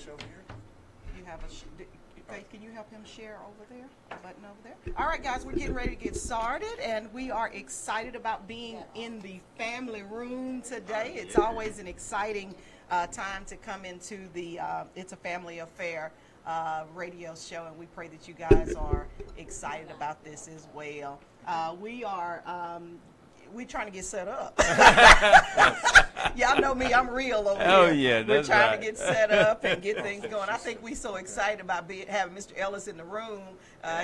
push over here. You have a Faith, can you help him share over there? The button over there. All right, guys, we're getting ready to get started, and we are excited about being in the family room today. It's always an exciting time to come into the It's a Family Affair radio show, and we pray that you guys are excited about this as well. We're trying to get set up. Y'all know me, I'm real over here. Oh, yeah, We're that's trying right. to get set up and get things going. I think we're so excited about having Mr. Ellis in the room.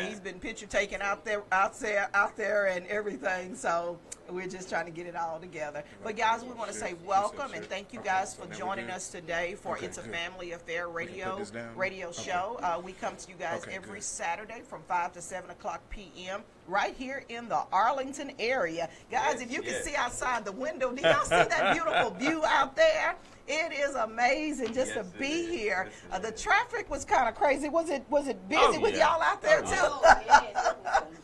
He's been picture taking out there and everything. So we're just trying to get it all together. But guys, we want to say welcome and thank you guys for joining us today for It's a Family Affair radio show. We come to you guys every Saturday from 5 to 7 o'clock p.m. right here in the Arlington area. Guys, if you can see outside the window, do y'all see that beautiful view out there? It is amazing just to be here. The traffic was kind of crazy. Was it busy with y'all out there too?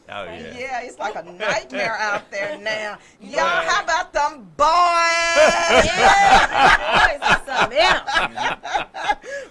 Yeah, it's like a nightmare out there now. Y'all, how about them boys?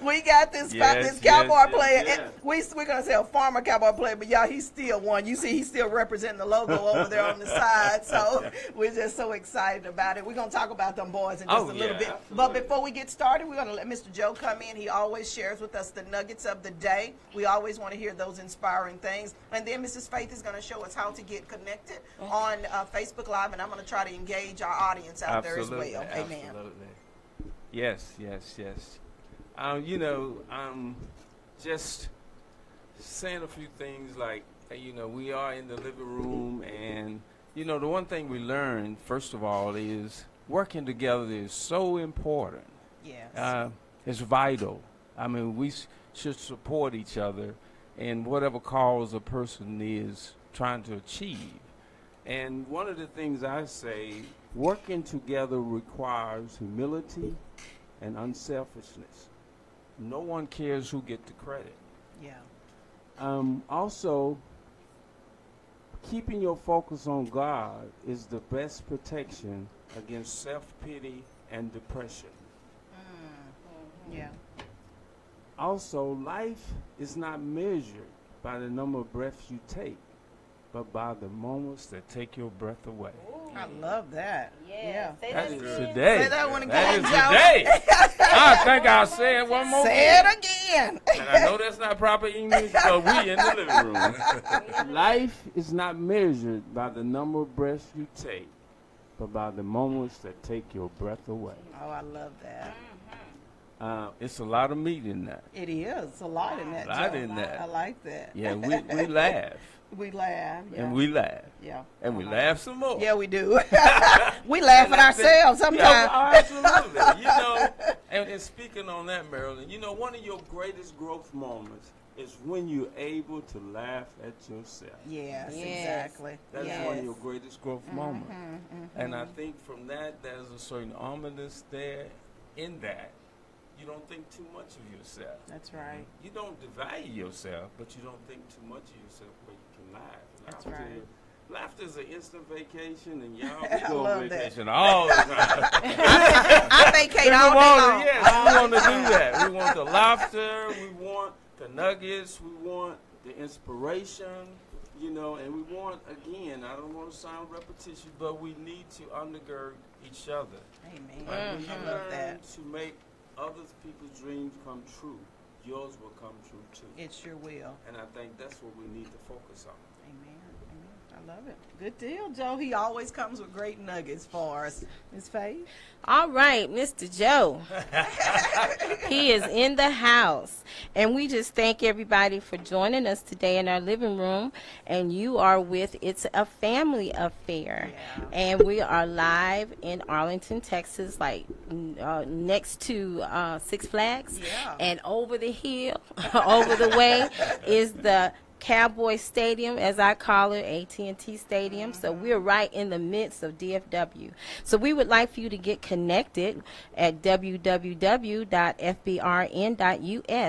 We got this cowboy player. We're gonna say a former cowboy player, but y'all, he's still one. You see, he's still representing the logo over there on the side. So we're just so excited about it. We're gonna talk about them boys in just a little bit. But before we get started, we're gonna let Mr. Joe come in. He always shares with us the nuggets of the day. We always want to hear those inspiring things. And then Mrs. Faith is gonna show us how to get connected on Facebook Live, and I'm gonna try to engage our audience out there as well. Amen. Absolutely. Yes. Just saying a few things like, we are in the living room, and, the one thing we learned, first of all, is working together is so important. Yes. It's vital. I mean, we should support each other in whatever cause a person is trying to achieve. And one of the things I say, working together requires humility and unselfishness. No one cares who gets the credit. Yeah. Also, keeping your focus on God is the best protection against self-pity and depression. Yeah. Also, life is not measured by the number of breaths you take, but by the moments that take your breath away. I love that. Yeah. That is today. Say that one again, That is Joe. today. I think I'll say it one more Say time. it again. And I know that's not proper English, but we in the living room. Life is not measured by the number of breaths you take, but by the moments that take your breath away. Oh, I love that. It's a lot of meat in that. It is a lot in that. A lot Joe. in that. I like that. Yeah, we laugh. We laugh. Yeah. And we laugh. Yeah. And we laugh some more. Yeah, we do. We laugh at ourselves sometimes. Yeah, absolutely. And speaking on that, Marilyn, one of your greatest growth moments is when you're able to laugh at yourself. Yes, exactly. That's one of your greatest growth moments. And I think from that, there's a certain ominous there in that. You don't think too much of yourself. That's right. You don't devalue yourself, but you don't think too much of yourself where you can laugh. That's right. Laughter is an instant vacation, and y'all I we go love on that. vacation all the time. I vacate all day long. Yes, we want to do that. We want the laughter. We want the nuggets. We want the inspiration. And we want, again, I don't want to sound repetitious, but we need to undergird each other. Amen. We I love that. learn to make other people's dreams come true. Yours will come true too. It sure will. And I think that's what we need to focus on. Amen. I love it. Good deal, Joe. He always comes with great nuggets for us. Ms. Faith? All right, Mr. Joe. He is in the house. And we just thank everybody for joining us today in our living room. And you are with It's a Family Affair. Yeah. And we are live in Arlington, Texas, like next to Six Flags. Yeah. And over the hill, over the way, is the Cowboy Stadium, as I call it, AT&T Stadium. So we're right in the midst of DFW. So we would like for you to get connected at www.fbrn.us.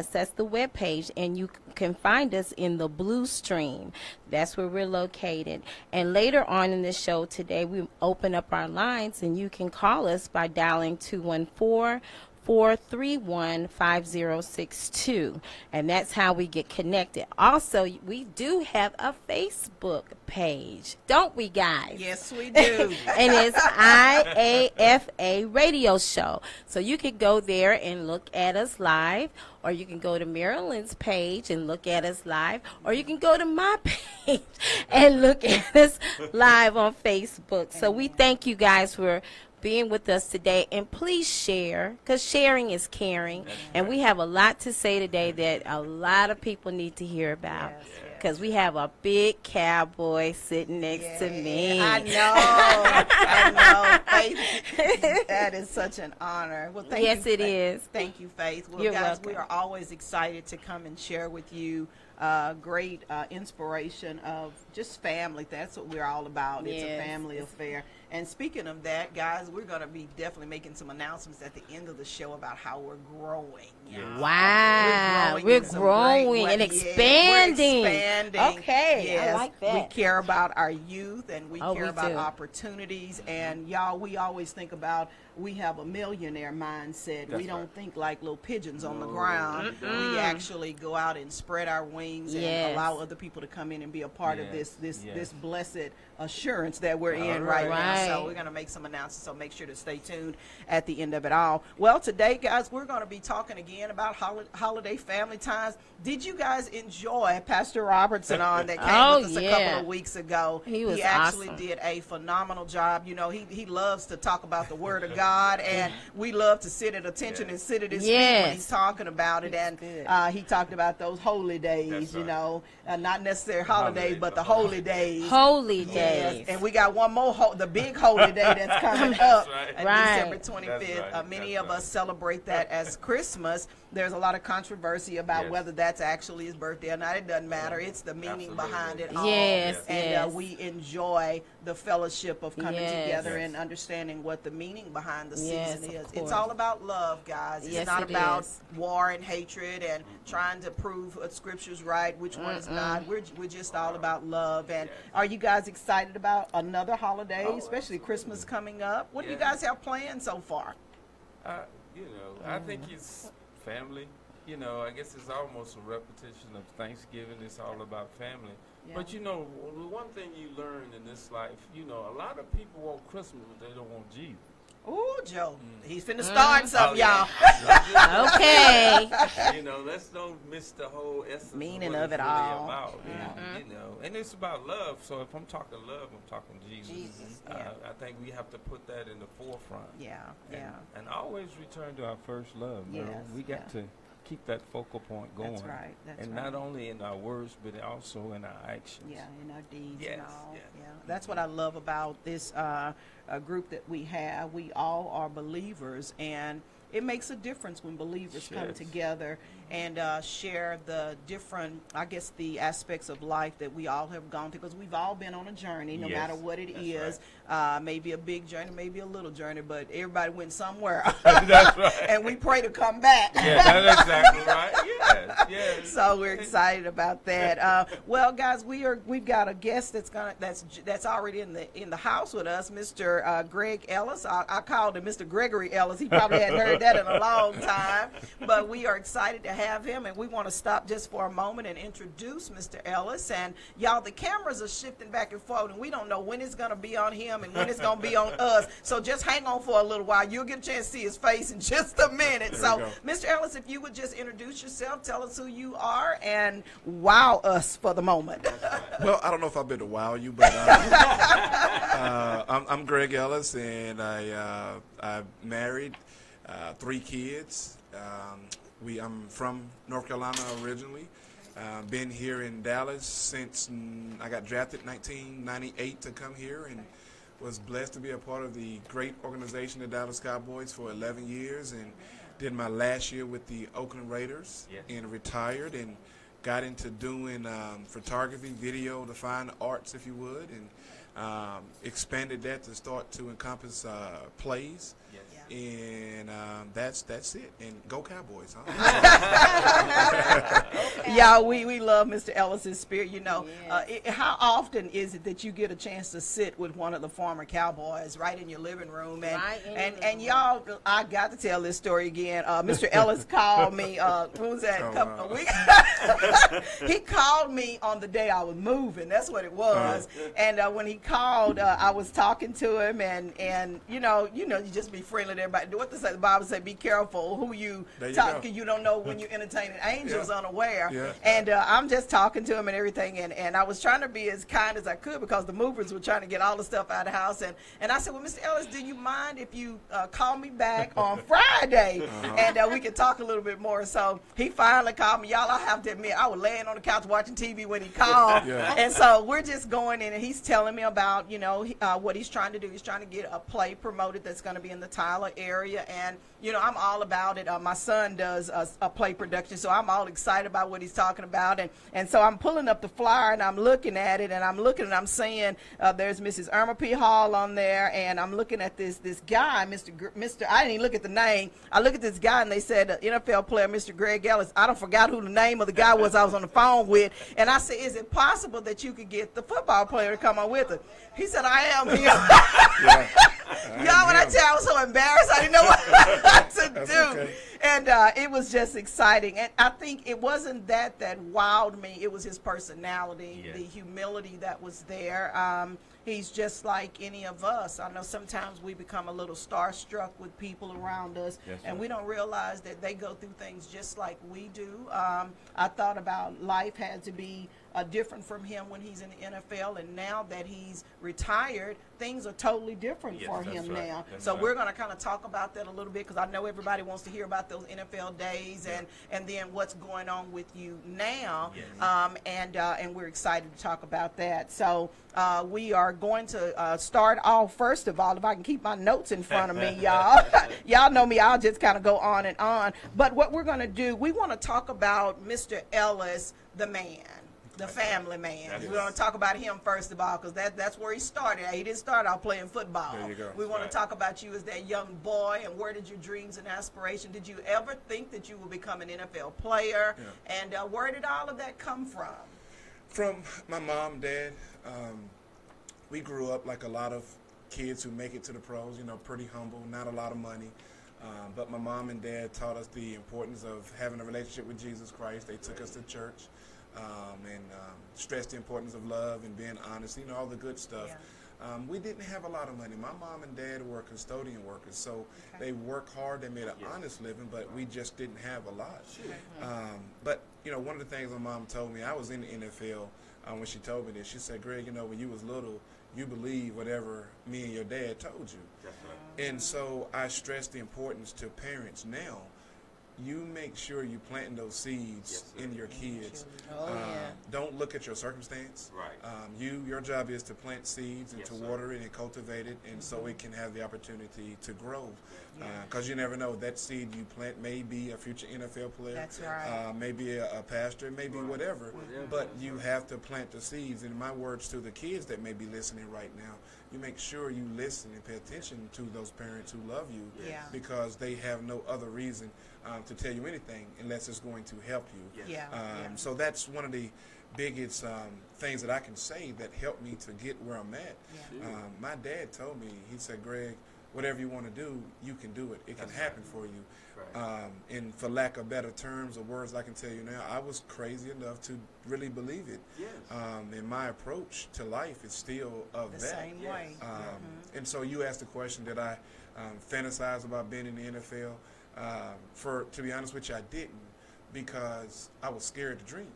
That's the webpage, and you can find us in the Blue Stream. That's where we're located. And later on in the show today, we open up our lines, and you can call us by dialing 214 431-5062, and that's how we get connected. Also, we do have a Facebook page, don't we, guys? Yes, we do. And it's IAFA Radio Show. So you can go there and look at us live, or you can go to Marilyn's page and look at us live, or you can go to my page and look at us live on Facebook. So we thank you guys for being with us today, and please share, because sharing is caring. And we have a lot to say today that a lot of people need to hear about, because we have a big cowboy sitting next to me. I know. Faith, that is such an honor. Well, thank you. Yes, it is. Thank you, Faith. Well, You're guys, welcome. we are always excited to come and share with you great inspiration of just family. That's what we're all about. It's a family affair. And speaking of that, guys, we're going to be definitely making some announcements at the end of the show about how we're growing. Wow. We're growing and expanding. We're expanding. Okay. Yes. I like that. We care about our youth, and we care we about do. opportunities. And y'all, we always think about, we have a millionaire mindset. We don't think like little pigeons on the ground. We actually go out and spread our wings and allow other people to come in and be a part of this blessed assurance that we're in right now. So we're going to make some announcements, so make sure to stay tuned at the end of it all. Well, today, guys, we're going to be talking again about holiday family times. Did you guys enjoy Pastor Robertson on that came with us a couple of weeks ago? He actually awesome. did a phenomenal job. You know, he loves to talk about the Word of God, and we love to sit at attention and sit at his feet when he's talking about it. And he talked about those holy days, you know, not necessarily holidays, but the holy days. Holy days. And we got one more, the big holy day that's coming up on December 25th. Many of us celebrate that as Christmas. There's a lot of controversy about whether that's actually his birthday or not. It doesn't matter. It's the meaning behind it all. And we enjoy the fellowship of coming together and understanding what the meaning behind the season is. It's all about love, guys. It's not about war and hatred and trying to prove what Scripture's right, which one is not. We're just all about love. And are you guys excited about another holiday, especially Christmas coming up? What do you guys have planned so far? You know, I think it's family. You know, I guess it's almost a repetition of Thanksgiving. It's all about family. But, you know, the one thing you learn in this life, you know, a lot of people want Christmas, but they don't want Jesus. Ooh, Joe, he's finna start something, y'all. Okay. You know, let's don't miss the whole essence meaning of, what of it it's really all. about. You know, and it's about love. So if I'm talking love, I'm talking Jesus. I think we have to put that in the forefront. And always return to our first love. We got to keep that focal point going. That's right. And not only in our words, but also in our actions. In our deeds and all. That's what I love about this group that we have. We all are believers, and it makes a difference when believers come together and share the different, I guess, the aspects of life that we all have gone through, because we've all been on a journey, no matter what it is. Maybe a big journey, maybe a little journey, but everybody went somewhere. That's right. And we pray to come back. That's exactly right. Yes. So we're excited about that. Well, guys, we've got a guest that's already in the house with us, Mr. Greg Ellis. I called him Mr. Gregory Ellis. He probably hadn't heard that in a long time, but we are excited to have him, and we want to stop just for a moment and introduce Mr. Ellis. And y'all, the cameras are shifting back and forth, and we don't know when it's going to be on him and when it's going to be on us. So just hang on for a little while. You'll get a chance to see his face in just a minute. So, Mr. Ellis, if you would just introduce yourself, tell us who you are, and wow us for the moment. Well, I don't know if I've been to wow you, but I'm Greg Ellis, and I'm married, 3 kids. I'm from North Carolina originally. Been here in Dallas since I got drafted in 1998 to come here, and was blessed to be a part of the great organization, the Dallas Cowboys, for 11 years, and did my last year with the Oakland Raiders, and retired, and got into doing photography, video, the fine arts, if you would, and expanded that to start to encompass plays. And that's it. And go Cowboys, huh? Yeah, we love Mr. Ellis's spirit. You know, Yes. how often is it that you get a chance to sit with one of the former Cowboys right in your living room? And Right in and, your and living y'all, I got to tell this story again. Mr. Ellis called me. What was that? Oh, Couple wow. of weeks. He called me on the day I was moving. That's what it was. And when he called, I was talking to him, and you just be friendly to everybody. What the Bible say? Be careful who you There you talk. go. 'Cause you don't know when you're entertaining angels Yeah. unaware. Yeah. And I'm just talking to him and everything, and I was trying to be as kind as I could because the movers were trying to get all the stuff out of the house. And I said, well, Mr. Ellis, do you mind if you call me back on Friday and we can talk a little bit more? So he finally called me. Y'all, I have to admit, I was laying on the couch watching TV when he called. Yeah. And so we're just going in, and he's telling me about, what he's trying to do. He's trying to get a play promoted that's going to be in the Tyler area. And, I'm all about it. My son does a play production, so I'm all excited about what he's talking about. And so I'm pulling up the flyer, and I'm looking at it, and I'm seeing there's Mrs. Irma P. Hall on there, and I'm looking at this guy, Mr. I didn't even look at the name. I look at this guy, and they said NFL player, Mr. Greg Ellis. I don't forgot who the name of the guy was I was on the phone with. And I said, is it possible that you could get the football player to come on with us? He said, I am here. Yeah. Y'all, when I tell you I was so embarrassed, I didn't know what to That's do. okay. And it was just exciting. And I think it wasn't that wowed me. It was his personality, Yeah. the humility that was there. He's just like any of us. I know sometimes we become a little starstruck with people around us, Yes, and sir. we don't realize that they go through things just like we do. I thought about life had to be different from him when he's in the NFL, and now that he's retired, things are totally different Yes, for that's him right. now. That's So right. we're going to kind of talk about that a little bit because I know everybody wants to hear about those NFL days and then what's going on with you now. Yes. And we're excited to talk about that. So we are going to start off, first of all, if I can keep my notes in front of me, y'all. Y'all know me, I'll just kind of go on and on. But what we're going to do, we want to talk about Mr. Ellis, the man. The family man. That's We're going to talk about him first of all because that's where he started. He didn't start out playing football. There you go. We want Right. to talk about you as that young boy and where did your dreams and aspirations, did you ever think that you would become an NFL player? Yeah. And where did all of that come from? From my mom, dad. We grew up like a lot of kids who make it to the pros, pretty humble, not a lot of money. But my mom and dad taught us the importance of having a relationship with Jesus Christ. They took us to church and stressed the importance of love and being honest, all the good stuff. Yeah. We didn't have a lot of money. My mom and dad were custodian workers, so they worked hard. They made an honest living, but we just didn't have a lot. But, one of the things my mom told me, I was in the NFL when she told me this. She said, Greg, when you was little, you believed whatever me and your dad told you. That's right. And so I stress the importance to parents now. You make sure you planting those seeds Yes, sir. in your kids. Oh, yeah. Don't look at your circumstance. Right. Your job is to plant seeds and Yes, to sir. water it and cultivate it, and so it can have the opportunity to grow. Because you never know, that seed you plant may be a future NFL player. That's right. Maybe a pastor, maybe whatever. Whatever. But you have to plant the seeds. And my words to the kids that may be listening right now, you make sure you listen and pay attention to those parents who love you, Yeah. because they have no other reason to tell you anything unless it's going to help you. Yes. Yeah. So that's one of the biggest things that I can say that helped me to get where I'm at. Yeah. My dad told me, he said, Greg, whatever you want to do, you can do it. It can happen for you. Right. And for lack of better terms or words I can tell you now, I was crazy enough to really believe it. Yes. And my approach to life is still of The that. same way. And so you asked the question, did I fantasize about being in the NFL? To be honest with you, I didn't, because I was scared to dream.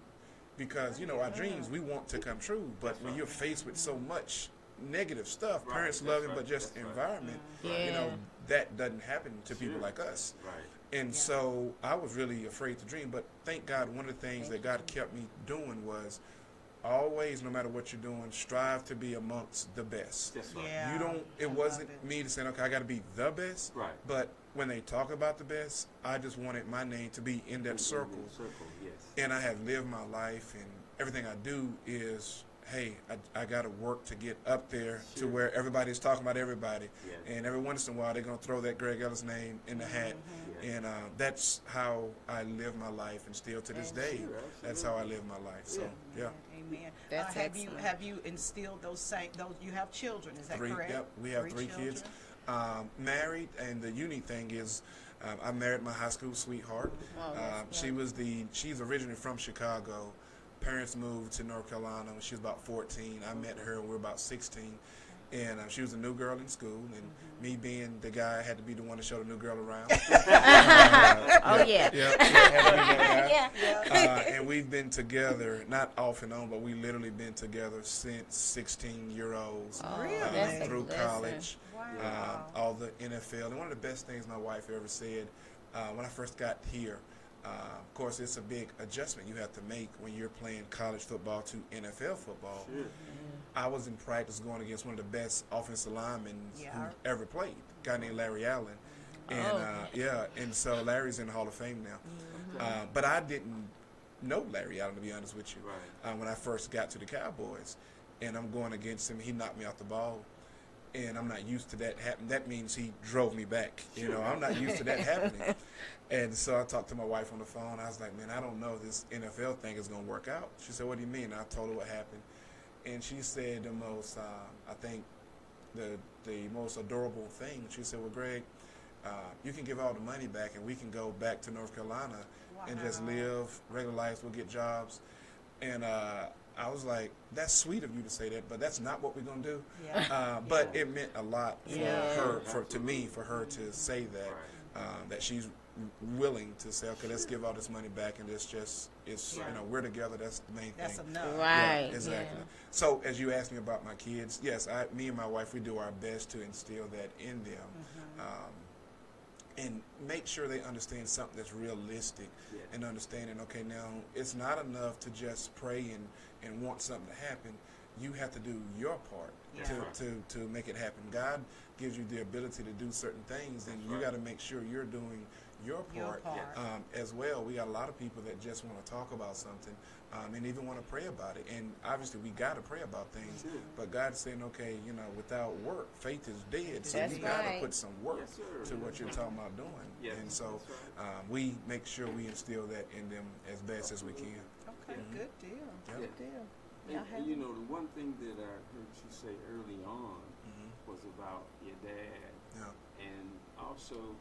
Because, our dreams, we want to come true. But when you're faced with so much negative stuff, Right, parents that's love it, right, but just that's right. environment, Yeah. that doesn't happen to people like us. Right. And so I was really afraid to dream. But thank God, one of the things that God kept me doing was always, no matter what you're doing, strive to be amongst the best. That's right. Yeah. It I love wasn't it. me to say, okay, I got to be the best. Right. But when they talk about the best, I just wanted my name to be in that circle. Yes. And I have lived my life, and everything I do is, hey, I got to work to get up there to where everybody's talking about everybody. Yeah. And every once in a while, they're going to throw that Greg Ellis name in the hat. And that's how I live my life, and still to this day, that's how I live my life. So, yeah. Amen. That's have you instilled those you have children, is that Three, correct? yep, we have three kids. Married, and the unique thing is, I married my high school sweetheart. She's originally from Chicago. Parents moved to North Carolina when she was about 14. I met her when we were about 16. And she was a new girl in school, and me being the guy, I had to be the one to show the new girl around. And we've been together, not off and on, but we literally been together since 16-year-olds through college, all the NFL. And one of the best things my wife ever said when I first got here, of course, it's a big adjustment you have to make when you're playing college football to NFL football. Sure. I was in practice going against one of the best offensive linemen who ever played, a guy named Larry Allen. And and so Larry's in the Hall of Fame now. But I didn't know Larry Allen, to be honest with you, when I first got to the Cowboys. And I'm going against him. He knocked me off the ball. And I'm not used to that happening. That means he drove me back. I'm not used to that happening. And so I talked to my wife on the phone. I was like, man, I don't know if this NFL thing is going to work out. She said, what do you mean? And I told her what happened. And she said the most, I think, the most adorable thing. She said, well, Greg, you can give all the money back and we can go back to North Carolina and just live regular lives. We'll get jobs. And I was like, that's sweet of you to say that, but that's not what we're going to do. But it meant a lot for her to say that, that she's willing to say, okay, let's give all this money back, and we're together. That's the main thing. That's enough. Right. Yeah, exactly. Yeah. So as you asked me about my kids, yes, me and my wife, we do our best to instill that in them. And make sure they understand something that's realistic and understanding, okay, now it's not enough to just pray and want something to happen. You have to do your part to make it happen. God gives you the ability to do certain things, and you got to make sure you're doing your part. As well. We got a lot of people that just want to talk about something and even want to pray about it. And obviously we got to pray about things, but God's saying, okay, without work, faith is dead. So you got to put some work to what you're talking about doing. And so we make sure we instill that in them as best as we can. Okay, good deal. Good deal. And the one thing that I heard you say early on was about your dad. Yeah. And also,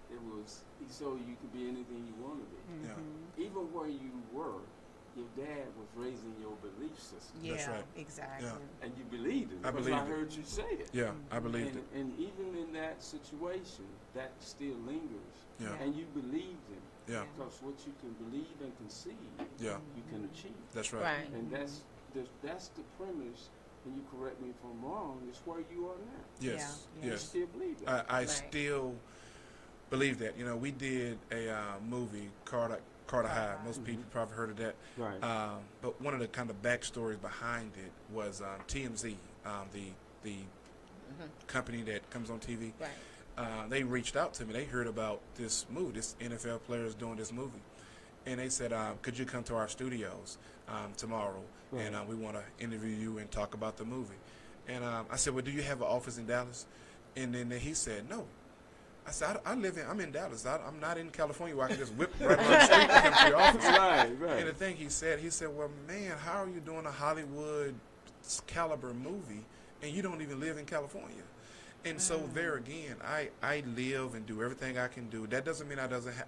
he told you could be anything you want to be. Yeah. Even where you were, your dad was raising your belief system. Yeah, that's right. Exactly. Yeah. And you believed it. I heard you say it. Yeah, I believed it. And even in that situation, that still lingers. Yeah. And you believed it. Yeah. Because what you can believe and conceive, you can achieve. That's right. And that's the premise. And you correct me if I'm wrong. It's where you are now. Yes. Yeah. You still believe that. I still believe that. We did a movie, Carter High. Most people probably heard of that. Right. But one of the kind of backstories behind it was TMZ, the company that comes on TV. Right. They reached out to me. They heard about this movie, this NFL players doing this movie. And they said, could you come to our studios tomorrow? Right. And we want to interview you and talk about the movie. And I said, well, do you have an office in Dallas? And then he said, no. I said, I'm in Dallas. I'm not in California where I can just whip right around the street and come to your office. Right. And the thing he said, well, man, how are you doing a Hollywood caliber movie and you don't even live in California? And so there again, I live and do everything I can do. That doesn't mean I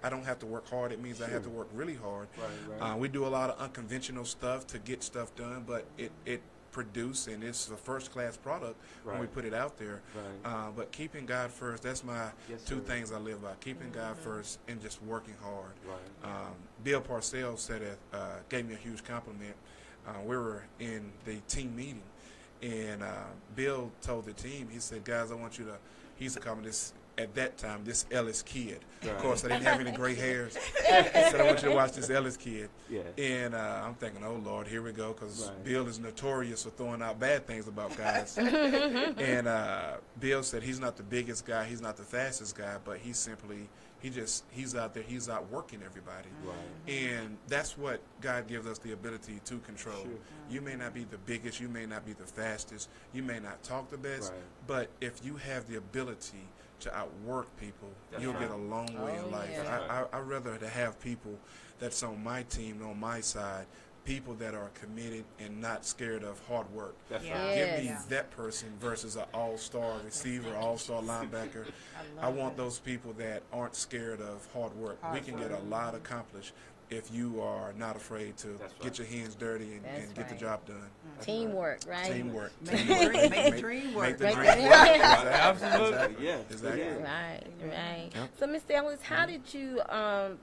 don't have to work hard. It means I have to work really hard. Right. We do a lot of unconventional stuff to get stuff done, but it produce, and it's a first-class product when we put it out there. Right. But keeping God first, that's my two things I live by. Keeping God first and just working hard. Right. Bill Parcells gave me a huge compliment. We were in the team meeting, and Bill told the team, he said, guys, I want you to, he used to call me this, at that time, this Ellis kid. Right. Of course, I didn't have any gray hairs. He said, I want you to watch this Ellis kid. Yeah. And I'm thinking, oh, Lord, here we go, because Bill is notorious for throwing out bad things about guys. And Bill said he's not the biggest guy, he's not the fastest guy, but he simply He's out there. He's out working everybody. Right. And that's what God gives us the ability to control. Sure. You may not be the biggest, you may not be the fastest, you may not talk the best, Right. but if you have the ability to outwork people, That's you'll right. get a long way Oh, in life. yeah. I'd rather to have people that's on my team, on my side, people that are committed and not scared of hard work. That's Yeah. right. Give me Yes. that person versus an all-star receiver, all-star linebacker. I want those people that aren't scared of hard work. We can get a lot accomplished if you are not afraid to That's right. get your hands dirty and That's get the right. job done. Teamwork, right? Teamwork. Make Teamwork. the dream- make the dream work. Make the Make dream the- work. Exactly. Absolutely. Exactly. Yes. Exactly. Yeah. Right, right. Yep. So, Mr. Ellis, how did you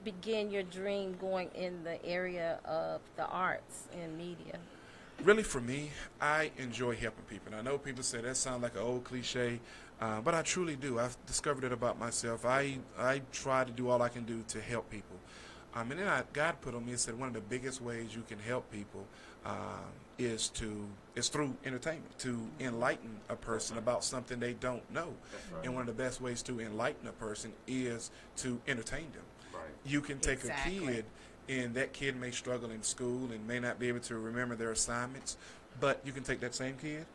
begin your dream going in the area of the arts and media? Really, for me, I enjoy helping people. And I know people say that sounds like an old cliche, but I truly do. I've discovered it about myself. I try to do all I can do to help people. And then God put on me and said one of the biggest ways you can help people is through entertainment, to enlighten a person about something they don't know. That's right. And one of the best ways to enlighten a person is to entertain them. Right. You can take Exactly. a kid, and that kid may struggle in school and may not be able to remember their assignments, but you can take that same kid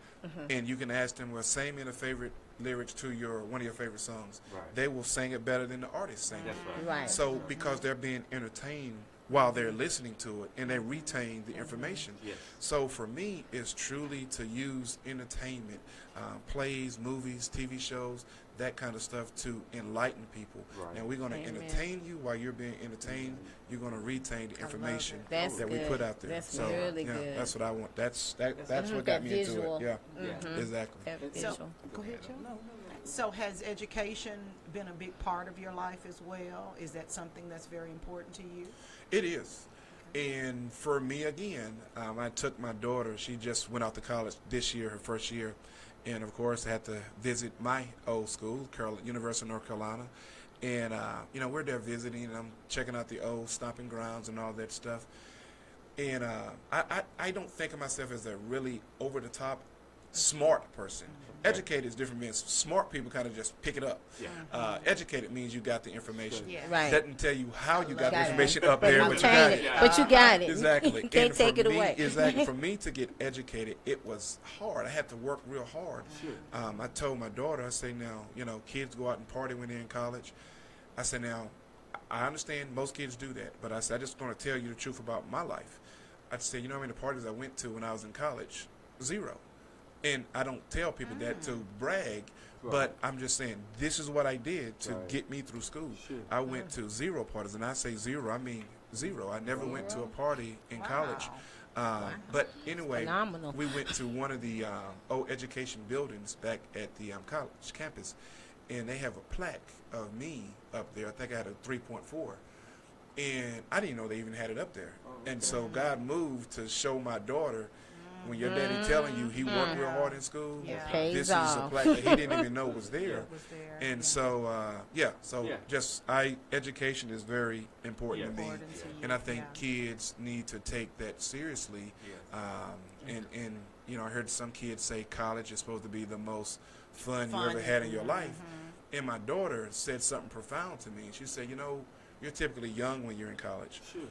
and you can ask them, well, sing me the favorite lyrics to one of your favorite songs. Right. They will sing it better than the artist sing That's it. right. Right. So because they're being entertained while they're listening to it, and they retain the information. Yes. So for me, it's truly to use entertainment, plays, movies, TV shows, that kind of stuff to enlighten people. Right. And we're going to Amen. entertain you while you're being entertained. You're going to retain the information That's that we good. put out there. That's so really yeah, good. that's what I want. That's what That got me visual. into it. Yeah, Yeah. exactly. That So, visual. go ahead, Joe. So has education been a big part of your life as well? Is that something that's very important to you? It is. And for me, again, I took my daughter. She just went off to college this year, her first year. And, of course, I had to visit my old school, University of North Carolina. And, we're there visiting, and I'm checking out the old stomping grounds and all that stuff. And I don't think of myself as a really over-the-top smart person. Educated is different. Means smart people kind of just pick it up. Yeah. Educated means you got the information. Yeah. Right. Doesn't tell you how you got the Got it. information up there, but you Retain got it. it. But you got it. Exactly. You can't And for take it me- away. Exactly. For me to get educated, it was hard. I had to work real hard. Sure. I told my daughter, I say now, kids go out and party when they're in college. I said now, I understand most kids do that, but I said I just want to tell you the truth about my life. I said, how many parties I went to when I was in college? 0. And I don't tell people that to brag, Right. but I'm just saying this is what I did to Right. get me through school. Sure. I went to 0 parties, and I say 0, I mean 0. I never went to a party in college. But anyway, Phenomenal. we went to one of the old education buildings back at the college campus, and they have a plaque of me up there. I think I had a 3.4. And I didn't know they even had it up there. And so God moved to show my daughter, when your daddy telling you he worked real hard in school, Yeah. Pays this is a off. plaque that he didn't even know was there. Was there? And Yeah. so, Yeah. just education is very important to me. Important to you, And I think yeah. kids need to take that seriously. Yes. And I heard some kids say college is supposed to be the most fun you Fun. ever had in your life. And my daughter said something profound to me. She said, you're typically young when you're in college. Sure.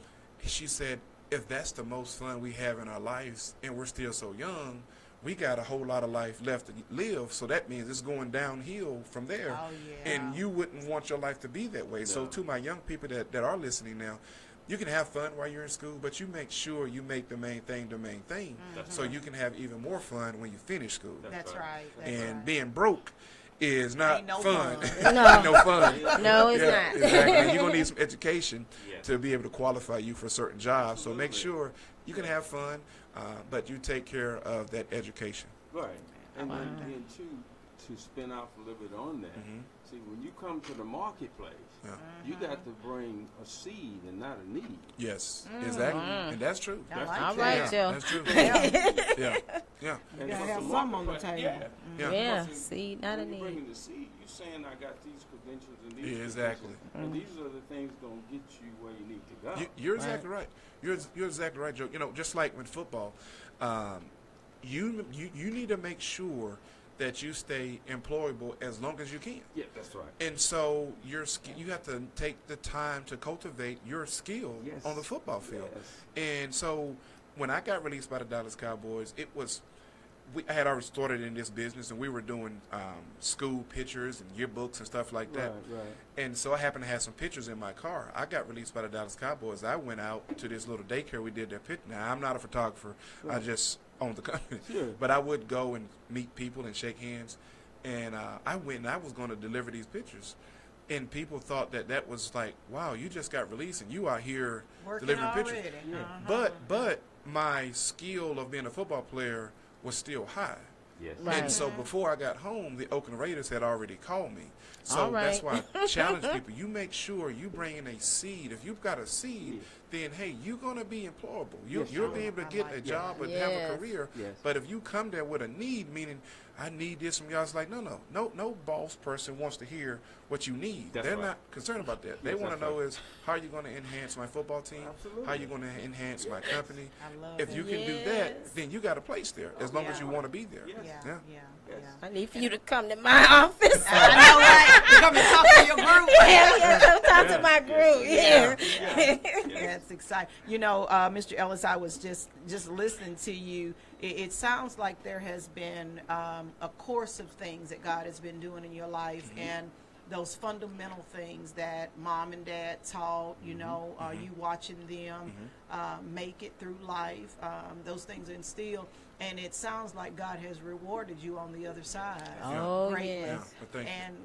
She said, if that's the most fun we have in our lives and we're still so young, we got a whole lot of life left to live. So that means it's going downhill from there. Oh, yeah. And you wouldn't want your life to be that way. So No. to my young people that are listening now, you can have fun while you're in school, but you make sure you make the main thing the main thing. That's So right. you can have even more fun when you finish school. That's right. That's And right. being broke is not Ain't no fun. fun. No. Ain't no fun. No, it's Yeah, not. exactly. And you're gonna need some education Yes. to be able to qualify you for certain jobs. So make Absolutely. sure you can have fun, but you take care of that education. Right. And Wow. then to spin off a little bit on that. Mhm. See, when you come to the marketplace, Yeah. you got to bring a seed and not a need. Yes, exactly, and that's true. I like All that. right, Yeah, Joe. that's true. Yeah. Yeah. And gotta plus have the some on the marketplace- table. Yeah. Yeah, Plus, see, not a when you need. bringing the seed, you saying I got these credentials and these Yeah, exactly. credentials, and these are the things gonna get you where you need to go. You're exactly right. You're exactly right, Joe. Just like with football, you need to make sure that you stay employable as long as you can. Yeah, that's right. And so you have to take the time to cultivate your skill Yes. on the football field. Yes. And so when I got released by the Dallas Cowboys, I had already started in this business, and we were doing school pictures and yearbooks and stuff like that. Right. And so I happened to have some pictures in my car. I got released by the Dallas Cowboys. I went out to this little daycare. We did their picture. Now, I'm not a photographer. Right. I just own the company. Sure. But I would go and meet people and shake hands. And I went and I was going to deliver these pictures. And people thought that was like, wow, you just got released and you are here Working delivering already. pictures. Uh-huh. But my skill of being a football player was still high. Yes. Right. And so before I got home, the Oakland Raiders had already called me. So All right. that's why I challenge people. You make sure you bring in a seed. If you've got a seed, then, hey, you're going to be employable. You'll be able to get a job and have a Yes. career. Yes. But if you come there with a need, meaning I need this from y'all, it's like, no boss person wants to hear what you need. That's They're right. not concerned about that. They Yes, want to that's know right. is how are you going to enhance my football team? Absolutely. How are you going to enhance my company? I love If it. you can do Yes. that, then you got a place there as long as Yeah. you want to be there. Yes. Yeah. Yeah. I need for you to come to my office. I know, right? Come and talk to your group. Yeah, come talk to my group. Yeah. That's exciting. You know, Mr. Ellis, I was just listening to you. It sounds like there has been a course of things that God has been doing in your life, and those fundamental things that mom and dad taught. You know, you watching them make it through life. Those things are instilled. And it sounds like God has rewarded you on the other side. Oh, greatly. yes. Yeah, but thank you. And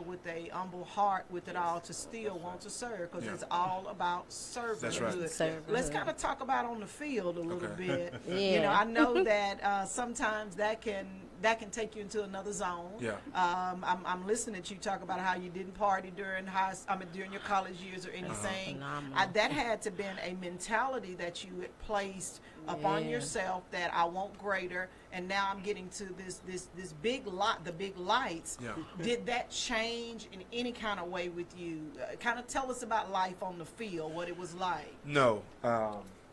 with a humble heart with it all to still want to serve, because Yeah. it's all about servanthood. That's right. Servanthood. Let's kind of talk about on the field a little Okay. bit. Yeah. You know, I know that sometimes that can take you into another zone. Yeah. I'm listening to you talk about how you didn't party during during your college years or anything. Phenomenal. That had to been a mentality that you had placed upon Yeah. yourself, that I want greater, and now I'm getting to this big lot, the big lights. Yeah. Did that change in any kind of way with you? Kind of tell us about life on the field, what it was like. No.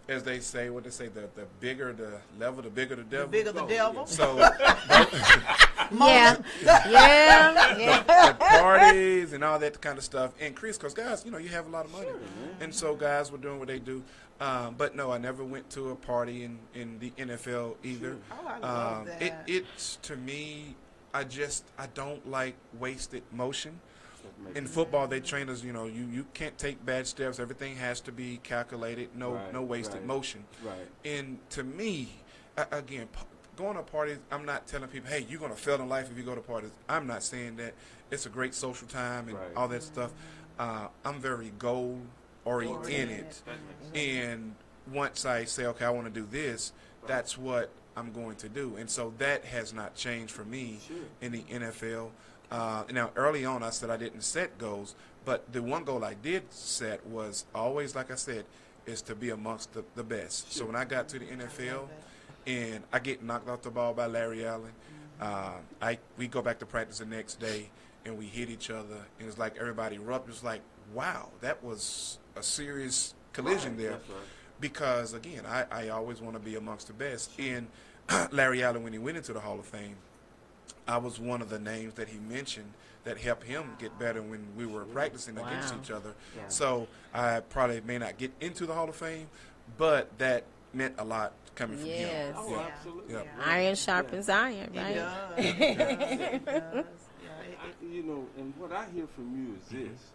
As they say, what they say, the bigger the level, the bigger the devil. The bigger the devil. So Yeah. Yeah. the parties and all that kind of stuff increased because guys, you have a lot of money, and so guys were doing what they do. But no, I never went to a party in the NFL either. Oh, I love that. It's to me, I don't like wasted motion. In football, they train us, you can't take bad steps. Everything has to be calculated. No wasted motion. Right. And to me, again, going to parties, I'm not telling people, hey, you're going to fail in life if you go to parties. I'm not saying that. It's a great social time and all that stuff. I'm very goal-oriented. And once I say, okay, I want to do this, that's what I'm going to do. And so that has not changed for me in the NFL. Now, early on, I said I didn't set goals, but the one goal I did set was always, like I said, is to be amongst the best. So when I got to the NFL and I get knocked off the ball by Larry Allen, we go back to practice the next day and we hit each other, and it's like everybody erupted. It's like, wow, that was a serious collision there. That's right. Because, again, I always want to be amongst the best. And Larry Allen, when he went into the Hall of Fame, I was one of the names that he mentioned that helped him get better when we were practicing against each other. Yeah. So I probably may not get into the Hall of Fame, but that meant a lot coming from Yes. him. Oh, Yeah. absolutely. Yeah. Iron sharpens iron, right? It does. And what I hear from you is this: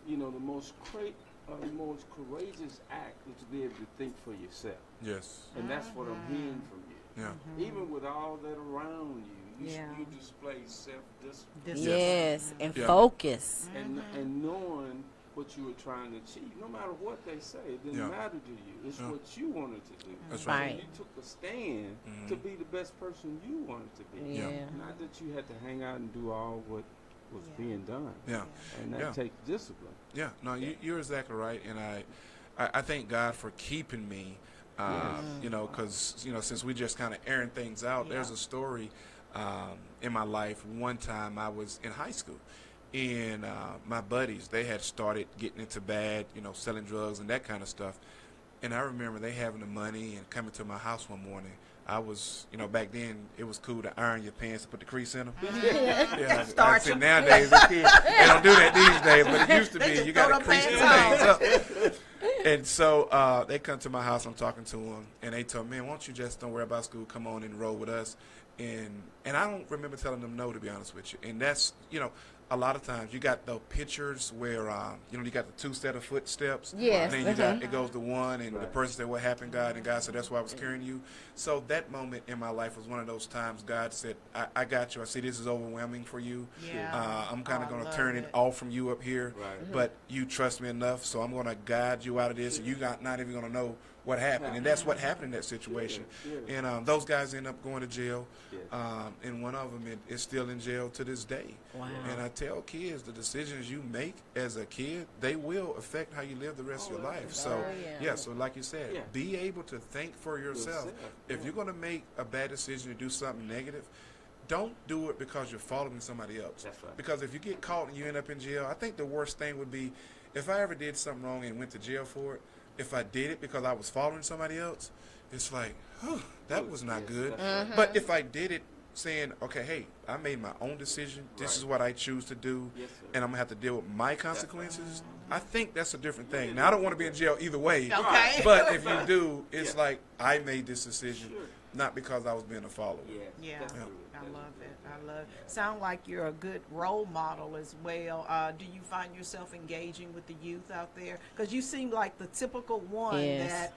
the most courageous act is to be able to think for yourself, Yes. and that's what I'm hearing from you. Yeah. Even with all that around you, Yeah. you display self-discipline Yes, and Yeah. focus. and knowing what you were trying to achieve. No matter what they say, it didn't Yeah. matter to you. It's Yeah. what you wanted to do. That's right. So Right. you took a stand Mhm. to be the best person you wanted to be. Yeah. Yeah. Not that you had to hang out and do all what was being done. Yeah. And that Yeah. takes discipline. Yeah. No, you're exactly right. And I thank God for keeping me, because, since we just kind of airing things out, there's a story in my life. One time I was in high school, and my buddies, they had started getting into bad, selling drugs and that kind of stuff. And I remember they having the money and coming to my house one morning. I was, back then it was cool to iron your pants to put the crease in them. Yeah, I said nowadays it's cool. They don't do that these days, but it used to be. You got to crease the things up. And so they come to my house. I'm talking to them, and they told me, "Man, why don't you just don't worry about school? Come on and roll with us." And I don't remember telling them no, to be honest with you. And that's, a lot of times you got the pictures where you got the 2 set of footsteps. Yes. And then you got it goes to 1, and the person said, "What happened, God?" And God said, "That's why I was carrying you." So that moment in my life was one of those times God said, I got you. I see this is overwhelming for you. Yeah. I'm kind of going to love turn it it off from you up here, Right. but you trust me enough, so I'm going to guide you out of this, and you not even going to know what happened. And that's what happened in that situation. And those guys end up going to jail, and one of them is still in jail to this day. Wow. And I tell kids, the decisions you make as a kid, they will affect how you live the rest of your life. So, so like you said, be able to think for yourself. If you're going to make a bad decision to do something negative, don't do it because you're following somebody else. That's right. Because if you get caught and you end up in jail, I think the worst thing would be if I ever did something wrong and went to jail for it, if I did it because I was following somebody else, it's like, that was not good. But if I did it saying, okay, hey, I made my own decision. This is what I choose to do, and I'm going to have to deal with my consequences. I think that's a different thing. Now, I don't want to be in jail either way. Okay. But if you do, it's like I made this decision, not because I was being a follower. Yeah. I love it. I love it. Sound like you're a good role model as well. Do you find yourself engaging with the youth out there? Because you seem like the typical one that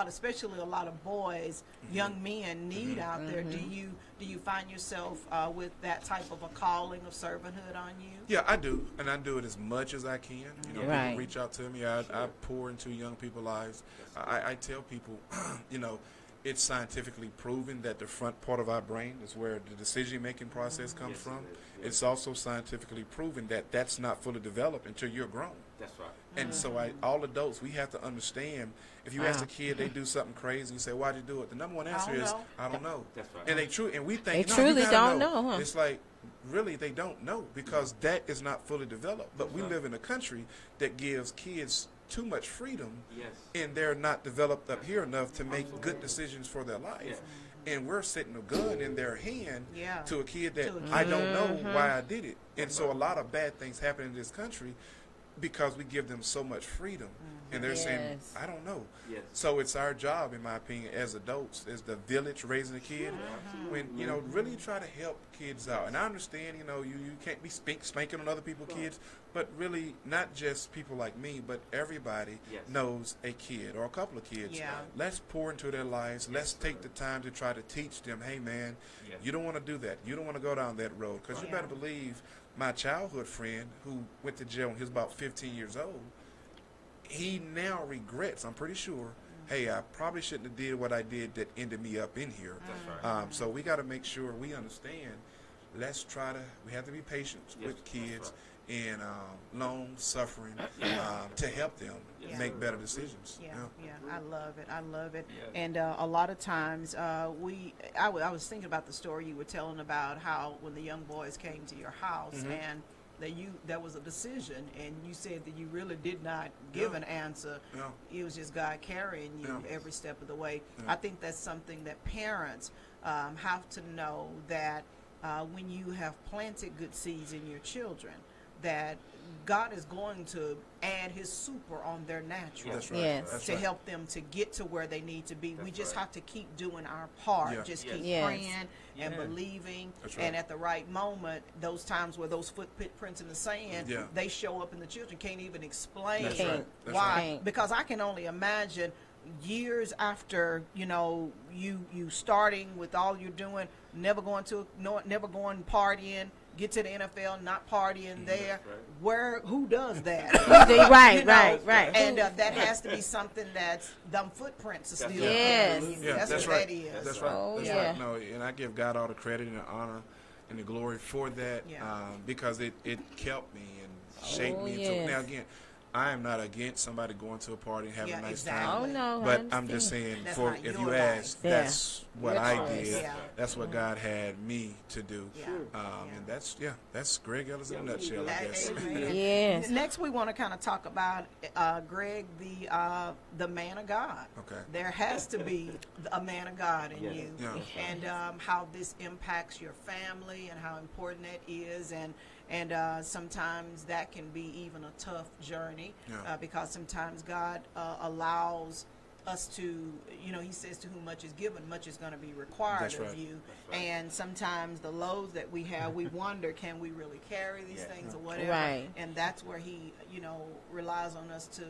especially a lot of boys, young men need out there. Do you find yourself with that type of a calling of servanthood on you? Yeah, I do, and I do it as much as I can. People reach out to me. I pour into young people's lives. I tell people, it's scientifically proven that the front part of our brain is where the decision-making process comes from. It's also scientifically proven that that's not fully developed until you're grown. That's right. And so all adults, we have to understand, if you ask a kid, they do something crazy, you say, "Why'd you do it?" The number one answer is, "I don't know." That's right. And we think, They no, truly you gotta don't know, huh? It's like, really, they don't know because that is not fully developed. But we live in a country that gives kids too much freedom, and they're not developed up here enough to make good decisions for their life. And we're setting a gun in their hand to a kid that I don't know why I did it. And so a lot of bad things happen in this country because we give them so much freedom. And they're saying, "I don't know." So it's our job, in my opinion, as adults, as the village raising a kid, when, really try to help kids out. And I understand, you can't be spanking on other people's kids, but really not just people like me, but everybody knows a kid or a couple of kids. Let's pour into their lives. Let's take the time to try to teach them, hey, man, you don't want to do that. You don't want to go down that road. Because you better believe my childhood friend who went to jail when he was about 15 years old, he now regrets, I'm pretty sure, hey, I probably shouldn't have did what I did that ended me up in here. That's right. So we got to make sure we understand. We have to be patient with kids and long-suffering to help them make better decisions. I love it. And a lot of times I was thinking about the story you were telling about how when the young boys came to your house and there was a decision, and you said that you really did not give an answer. It was just God carrying you every step of the way. I think that's something that parents have to know, that when you have planted good seeds in your children, that God is going to add his super on their natural to help them to get to where they need to be. We just have to keep doing our part. Just keep praying and believing. And at the right moment, those times where those footprints in the sand, they show up and the children can't even explain why. Because I can only imagine years after, you starting with all you're doing, never going partying, get to the NFL, not partying there. Who does that? Right. And that has to be something that's them footprints are still. That's what right. that is. That's right. That's right. No, and I give God all the credit and the honor and the glory for that, because it kept me and shaped me. Now again, I am not against somebody going to a party and having Yeah, a nice exactly. time. Oh no, I But I'm understand. just saying, That's for not if your you ask, Yeah. that's what Your I choice. did. Yeah. That's what God had me to do. Yeah. And that's Greg Ellis in a nutshell, I guess. Amen. Yes. Next, we want to kind of talk about Greg, the man of God. Okay. There has to be a man of God in you, Yeah. and how this impacts your family and how important that is, and sometimes that can be even a tough journey because sometimes God allows us to, he says to whom much is given, much is going to be required That's of right. you. And sometimes the loads that we have, we wonder, can we really carry these things or whatever? Right. And that's where he, relies on us to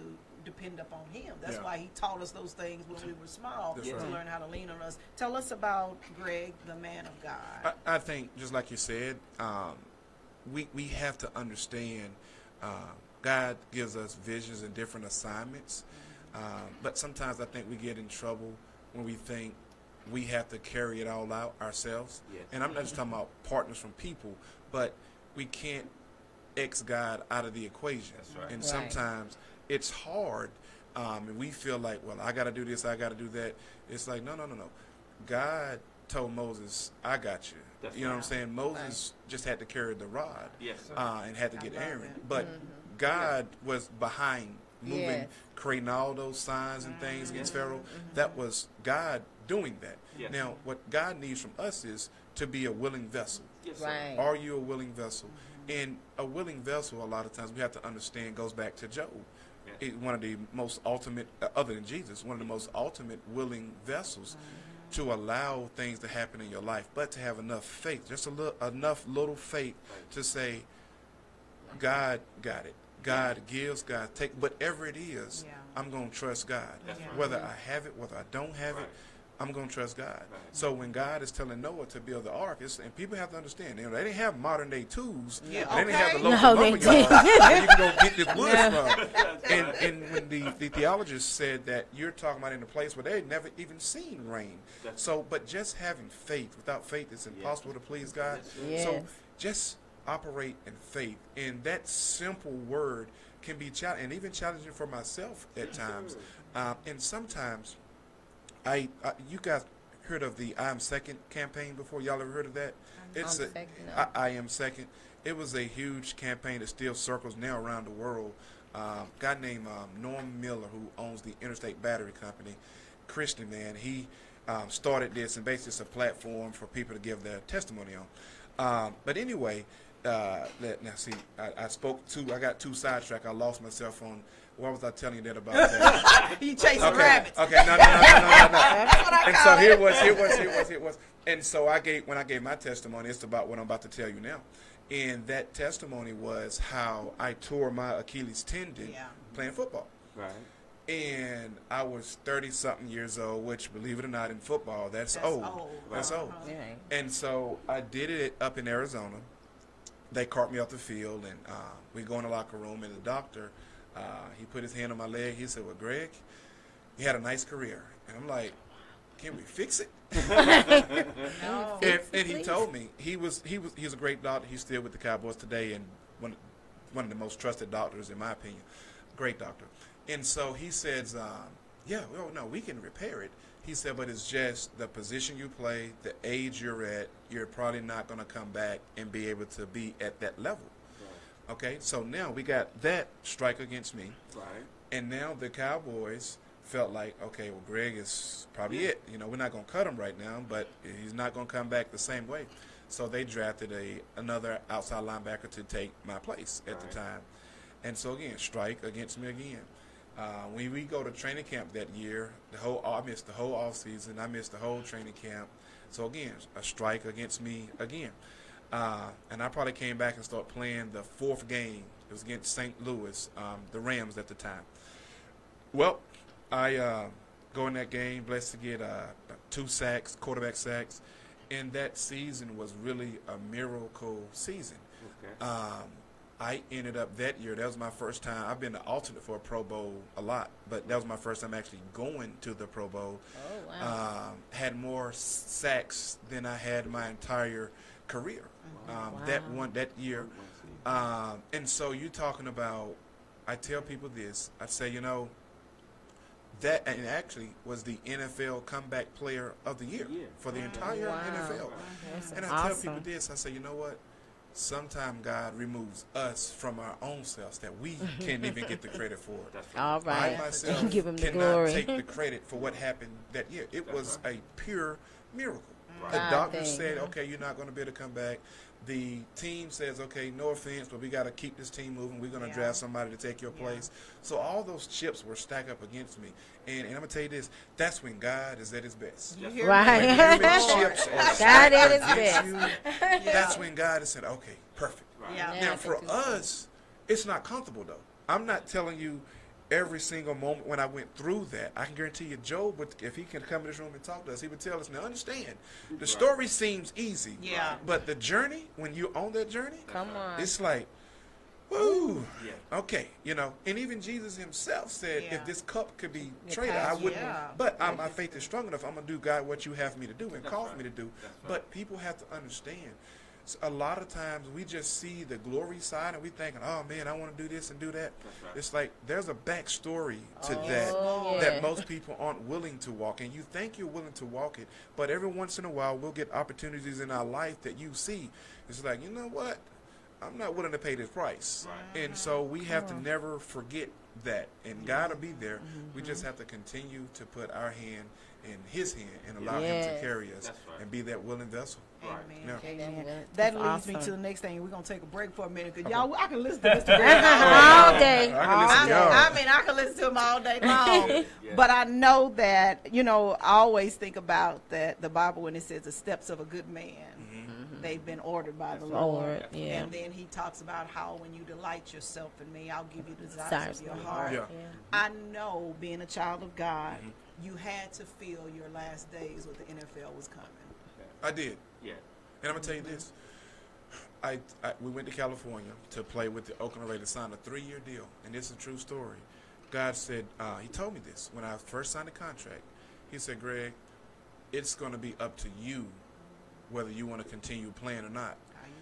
depend upon him. That's Yeah. why he taught us those things when we were small, That's to right. learn how to lean on us. Tell us about Greg, the man of God. I think, just like you said, we have to understand God gives us visions and different assignments. But sometimes I think we get in trouble when we think we have to carry it all out ourselves. Yes. And I'm not just talking about partners from people, but we can't X God out of the equation. That's right. And Right. sometimes it's hard, and we feel like, well, I got to do this, I got to do that. It's like, no. God told Moses, I got you. That's You know what I'm right. saying? Moses just had to carry the rod Yes, sir. and had to get love Aaron. it. But God was behind moving, Yes. creating all those signs and things against Pharaoh. That was God doing that. Yes. Now, what God needs from us is to be a willing vessel. Yes, sir. Right. Are you a willing vessel? And a willing vessel, a lot of times we have to understand, goes back to Job. Yeah. One of the most ultimate, other than Jesus, one of the most ultimate willing vessels to allow things to happen in your life, but to have enough faith, just enough little faith to say, God got it. God gives, God take, whatever it is, Yeah. I'm going to trust God. That's right. Whether I have it, whether I don't have Right. it, I'm going to trust God. So when God is telling Noah to build the ark, and people have to understand, they didn't have modern day tools. Yeah, They didn't have the okay. local No, they lumber yard where you can go get this wood Yeah. from. And when the theologists said that you're talking about in a place where they had never even seen rain. That's So, but just having faith, without faith, it's impossible to please God. Yes. So just operate in faith. And that simple word can be challenging, and even challenging for myself at times. And sometimes, you guys heard of the I Am Second campaign before? Y'all ever heard of that? It's I'm second, no. I Am Second. It was a huge campaign that still circles now around the world. A guy named Norm Miller, who owns the Interstate Battery Company, Christian man, he started this, and basically it's a platform for people to give their testimony on. But anyway, now see, I got too sidetracked. I lost myself on, what was I telling you that about that? You chasing Okay, rabbits. no. That's what I And call so it. here was. And so when I gave my testimony, it's about what I'm about to tell you now. And that testimony was how I tore my Achilles tendon playing football. Right. And I was 30-something years old, which, believe it or not, in football, that's That's old. old. That's Uh-huh. old. Yeah. And so I did it up in Arizona. They cart me off the field, and we go in the locker room, and the doctor, he put his hand on my leg. He said, well, Greg, you had a nice career. And I'm like, can we fix it? No. And he told me he's a great doctor. He's still with the Cowboys today, and one of the most trusted doctors in my opinion. Great doctor. And so he says, no, we can repair it. He said, but it's just the position you play, the age you're at, you're probably not going to come back and be able to be at that level. Right. Okay, so now we got that strike against me, Right. and now the Cowboys felt like, okay, well, Greg is probably it. We're not going to cut him right now, but he's not going to come back the same way. So they drafted another outside linebacker to take my place at the time. And so, again, strike against me again. When we go to training camp that year, I missed the whole off season. I missed the whole training camp. So, again, a strike against me again. And I probably came back and started playing the fourth game. It was against St. Louis, the Rams at the time. Well, I go in that game, blessed to get 2 sacks, quarterback sacks. And that season was really a miracle season. Okay. I ended up that year, that was my first time. I've been the alternate for a Pro Bowl a lot, but that was my first time actually going to the Pro Bowl. Oh, wow. Had more sacks than I had my entire career. Wow. That year. And so you're talking about I tell people this. I say, you know, that and actually was the NFL comeback player of the year for the entire NFL. That's And I tell people this. I say, you know what? Sometimes God removes us from our own selves that we can't even get the credit for. All right. I myself Give him the cannot glory. take the credit for what happened that year. It was a pure miracle. The God doctor dang. said, okay, you're not going to be able to come back. The team says, okay, no offense, but we got to keep this team moving. We're going to draft somebody to take your place. So all those chips were stacked up against me. And I'm going to tell you this, that's when God is at his best. You hear Right. me? When human chips are God stacked at his against best. you, that's when God has said, okay, perfect. Yeah. Now, for us, it's not comfortable, though. I'm not telling you every single moment when I went through that. I can guarantee you, Job, if he can come in this room and talk to us, he would tell us, now understand, the story seems easy. Yeah. But the journey, when you're on that journey, Come on. it's like, woo, okay, you know. And even Jesus himself said, if this cup could be traded, I wouldn't. Yeah. But my faith is strong enough. I'm going to do, God, what you have me to do and call me to do. But people have to understand. A lot of times we just see the glory side and we thinking, oh man, I want to do this and do that. It's like there's a backstory to that most people aren't willing to walk. And you think you're willing to walk it, but every once in a while we'll get opportunities in our life that you see. It's like, you know what? I'm not willing to pay this price. And so we have to never forget that. And God will be there. We just have to continue to put our hand in his hand and allow him to carry us and be that willing vessel. Amen. Yeah. Amen. That's That leads me awesome. to the next thing. We're going to take a break for a minute. Because y'all, I can listen to Mr. Greg All day. I can listen to y'all. I mean, I can listen to him all day long. But I know that, you know, I always think about that the Bible when it says the steps of a good man, they've been ordered by the Lord. Lord, yeah. And then he talks about how when you delight yourself in me, I'll give you the desires of your heart. Yeah. I know, being a child of God, you had to feel your last days with the NFL was coming. I did. Yeah. And I'm going to tell you this. We went to California to play with the Oakland Raiders, signed a 3-year deal. And this is a true story. God said, he told me this when I first signed the contract. He said, Greg, it's going to be up to you whether you want to continue playing or not. How you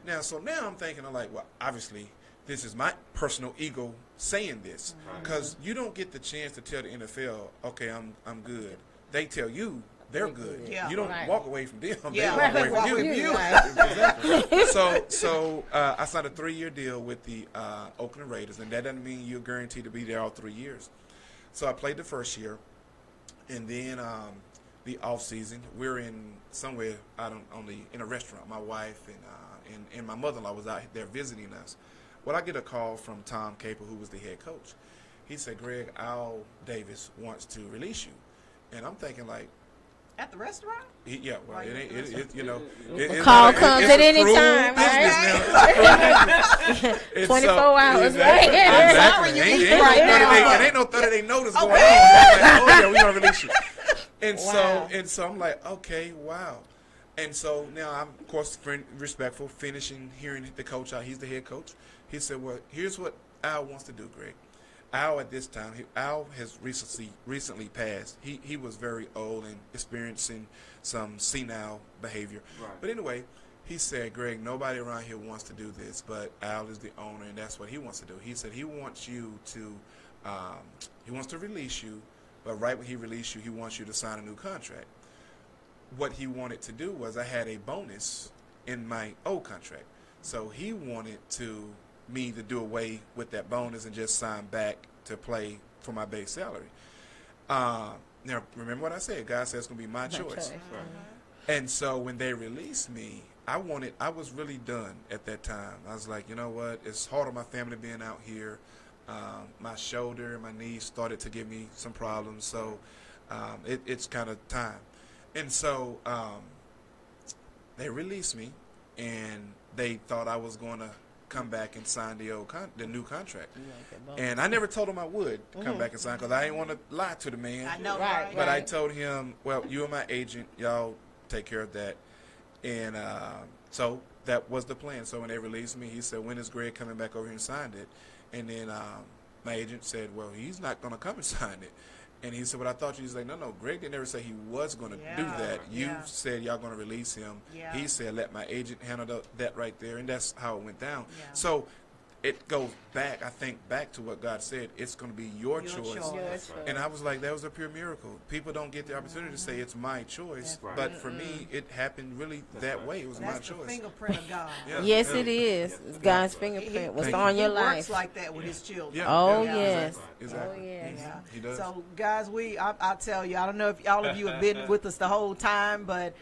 position. Now I'm thinking, I'm like, well, obviously, this is my personal ego saying this. Because you don't get the chance to tell the NFL, okay, I'm good. They tell you they're good. Yeah. You don't Right. walk away from them. Yeah. They walk away from you. Right. So I signed a 3-year deal with the Oakland Raiders, and that doesn't mean you're guaranteed to be there all 3 years. So I played the first year, and then the off season, we're in somewhere out in a restaurant. My wife and my mother-in-law was out there visiting us. Well, I get a call from Tom Capel, who was the head coach. He said, Greg, Al Davis wants to release you. And I'm thinking like, At the restaurant? yeah, well, Why it you ain't, doing it, you know. Call comes it's at a any cruel time, business right? now. And 24 hours, exactly, right? Exactly. Sorry, you Ain't eat no right 30 now. day, it ain't no 30-day notice going on. They're like, oh, yeah, we're going to release you. And Wow. so I'm like, okay, wow. And so now I'm, of course, respectful, finishing hearing the coach out. He's the head coach. He said, well, here's what Al wants to do, Greg. Al at this time, Al has recently passed. He was very old and experiencing some senile behavior. Right. But anyway, he said, Greg, nobody around here wants to do this, but Al is the owner, and that's what he wants to do. He said he wants you to, he wants to release you, but right when he released you, he wants you to sign a new contract. What he wanted to do was I had a bonus in my old contract. So he wanted me to do away with that bonus and just sign back to play for my base salary. Now, remember what I said. God said it's going to be my choice. And so when they released me, I was really done at that time. I was like, you know what? It's hard on my family being out here. My shoulder and my knees started to give me some problems. So it's kind of time. And so they released me, and they thought I was going to come back and sign the new contract. And I never told him I would come back and sign because I didn't want to lie to the man. I know, Right, right? But I told him, well, you and my agent, y'all take care of that. And so that was the plan. So when they released me, he said, when is Greg coming back over here and signed it? And then my agent said, well, he's not going to come and sign it. And he said, well, I thought you was like, no, Greg didn't ever say he was going to do that. You said y'all going to release him. Yeah. He said, let my agent handle that right there. And that's how it went down. Yeah. So it goes back, I think, back to what God said. It's going to be your choice. choice. And I was like, that was a pure miracle. People don't get the opportunity to say it's my choice. Right. But for me, it happened really that way. It was That's my the choice. fingerprint of God. Yeah. Yes, Yeah. it is. It's God's fingerprint. What's Thank on you. your He life? works like that with his children. Yeah. Oh, Yeah. yes. Exactly. Oh, yes. Yeah. He does. So, guys, I'll tell you, I don't know if all of you have been with us the whole time, but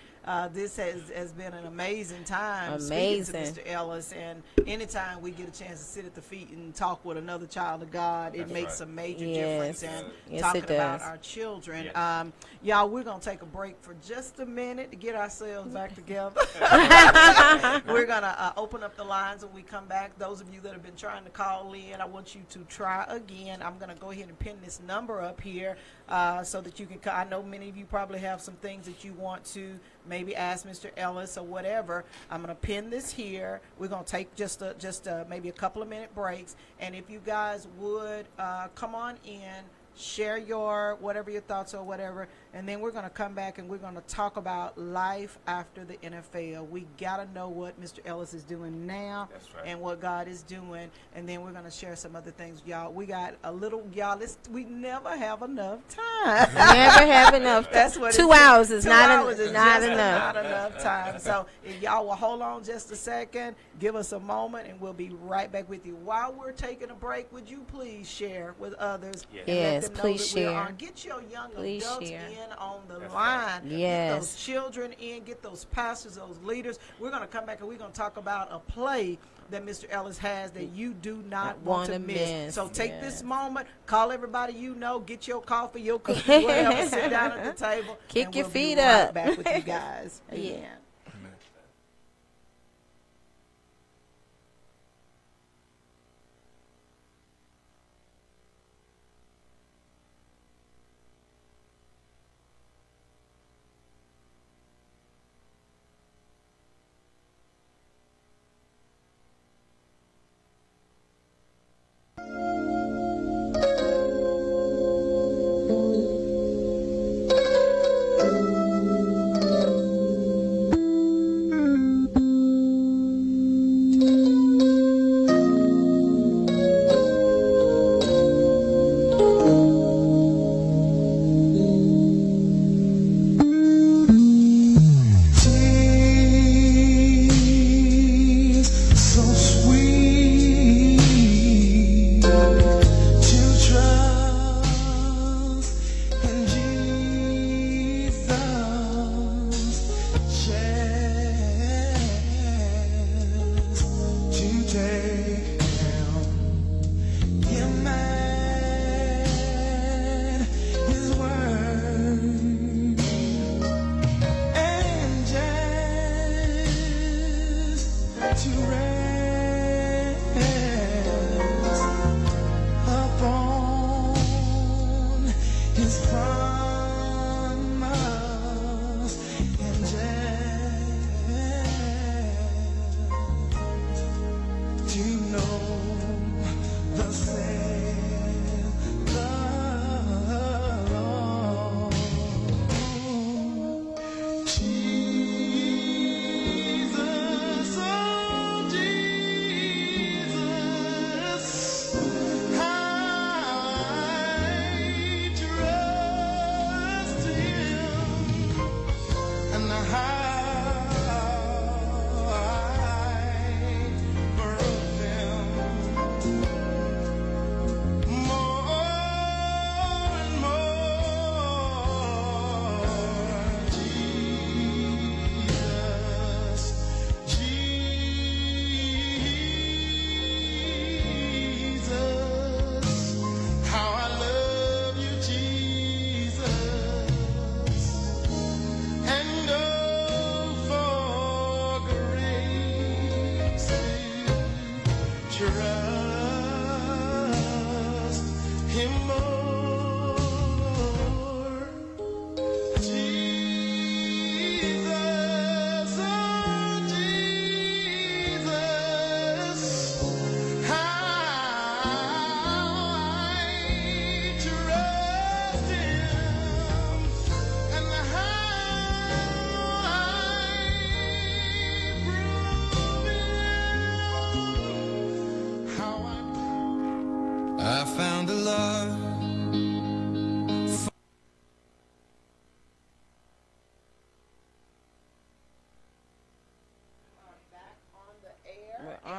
this has been an amazing time Amazing. speaking to Mr. Ellis. And anytime we get a chance to sit at the feet and talk with another child of God, it makes a major difference in Yes, talking it about does. our children. Yes. Y'all, we're going to take a break for just a minute to get ourselves back together. We're going to open up the lines when we come back. Those of you that have been trying to call in, I want you to try again. I'm going to go ahead and pin this number up here so that you can I know many of you probably have some things that you want to maybe ask Mr. Ellis or whatever. I'm going to pin this here. We're going to take just maybe a couple of minute breaks. And if you guys would come on in, share whatever your thoughts or whatever, and then we're going to come back and we're going to talk about life after the NFL. We got to know what Mr. Ellis is doing now. That's right. And what God is doing, and then we're going to share some other things. Y'all, we got we never have enough time. Never have enough. That's what 2 it is. hours is 2 not hours is not just enough. not enough time. So if y'all will hold on just a second, give us a moment, and we'll be right back with you. While we're taking a break, would you please share with others? Yes. And let Yes, them know please that we're share. on. Get your young Please adults share. in on the That's line. right. Get Yes. those children in. Get those pastors, those leaders. We're going to come back and we're going to talk about a play that Mr. Ellis has that you do not want to wanna miss. miss, So take yes. this moment, call everybody you know, get your coffee, your cookies, whatever, sit down at the table. Kick and your we'll feet be right up. back with you guys. Yeah. Amen.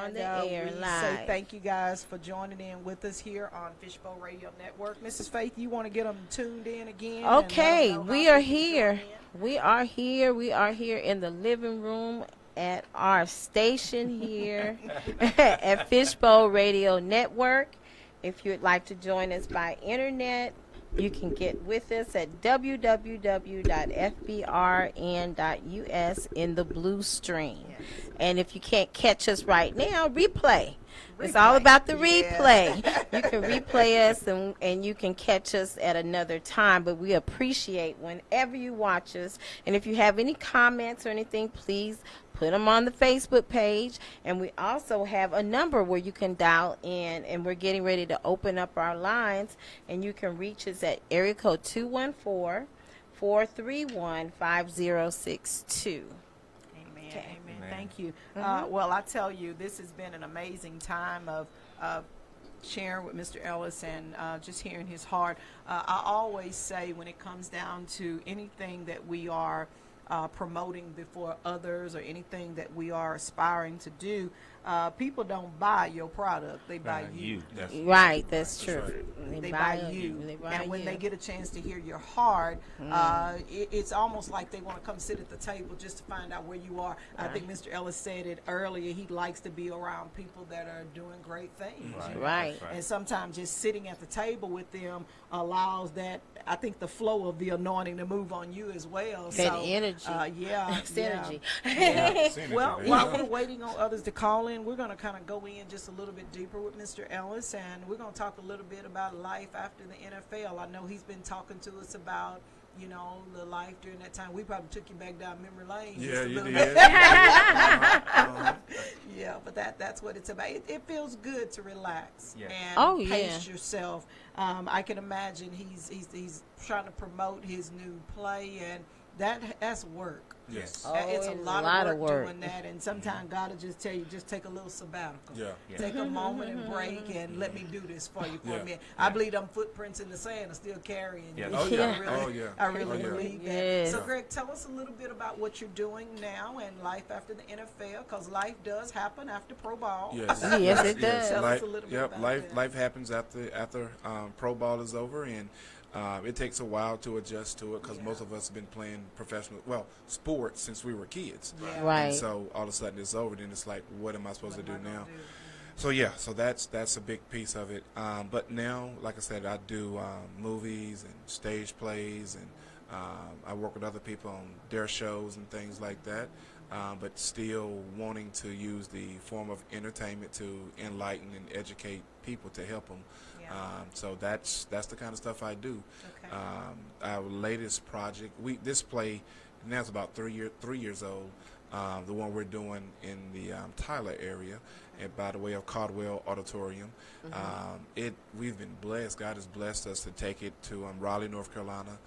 on the air we live. say thank you guys for joining in with us here on Fishbowl Radio Network. Mrs. Faith, you want to get them tuned in again? Okay, and let 'em know we how are they can here. join in? We are here. We are here in the living room at our station here at Fishbowl Radio Network. If you'd like to join us by internet, you can get with us at www.fbrn.us in the blue stream. Yes. And if you can't catch us right now, replay. It's all about the replay. You can replay us and you can catch us at another time. But we appreciate whenever you watch us. And if you have any comments or anything, please put them on the Facebook page. And we also have a number where you can dial in. And we're getting ready to open up our lines. And you can reach us at area code 214-431-5062. Okay. Amen. Thank you. Well, I tell you, this has been an amazing time of sharing with Mr. Ellis and just hearing his heart. I always say when it comes down to anything that we are promoting before others or anything that we are aspiring to do, people don't buy your product. They buy you. Right, that's true. Right. They buy you. And when they get a chance to hear your heart, it's almost like they want to come sit at the table just to find out where you are. Right. I think Mr. Ellis said it earlier. He likes to be around people that are doing great things. Right. And sometimes just sitting at the table with them allows that, I think, the flow of the anointing to move on you as well. That energy. Synergy. Yeah. Well, while we're waiting on others to call in, we're going to kind of go in just a little bit deeper with Mr. Ellis, and we're going to talk a little bit about life after the NFL. I know he's been talking to us about, the life during that time. We probably took you back down memory lane. Yeah, you did. Bit. Yeah, but that's what it's about. It feels good to relax and pace yourself. I can imagine he's trying to promote his new play, and that's work. Yes. It's a lot of work doing that, and sometimes God will just tell you, just take a little sabbatical. Yeah. Take a moment and break, and let me do this for you for a minute. I believe them footprints in the sand are still carrying you. Oh, yeah. I really believe that. Yes. So, Greg, tell us a little bit about what you're doing now and life after the NFL, because life does happen after pro ball. Yes. Yes, it does. Tell us a little bit about that. Life happens after pro ball is over, and it takes a while to adjust to it because most of us have been playing sports since we were kids. Yeah. Right. And so all of a sudden it's over, then it's like, what am I supposed to do now? So that's a big piece of it. But now, like I said, I do movies and stage plays, and I work with other people on their shows and things like that. But still wanting to use the form of entertainment to enlighten and educate people to help them. So that's the kind of stuff I do. Okay. Our latest project, this play now it's about 3 years old. The one we're doing in the Tyler area, and by the way of Caldwell Auditorium. We've been blessed. God has blessed us to take it to Raleigh, North Carolina.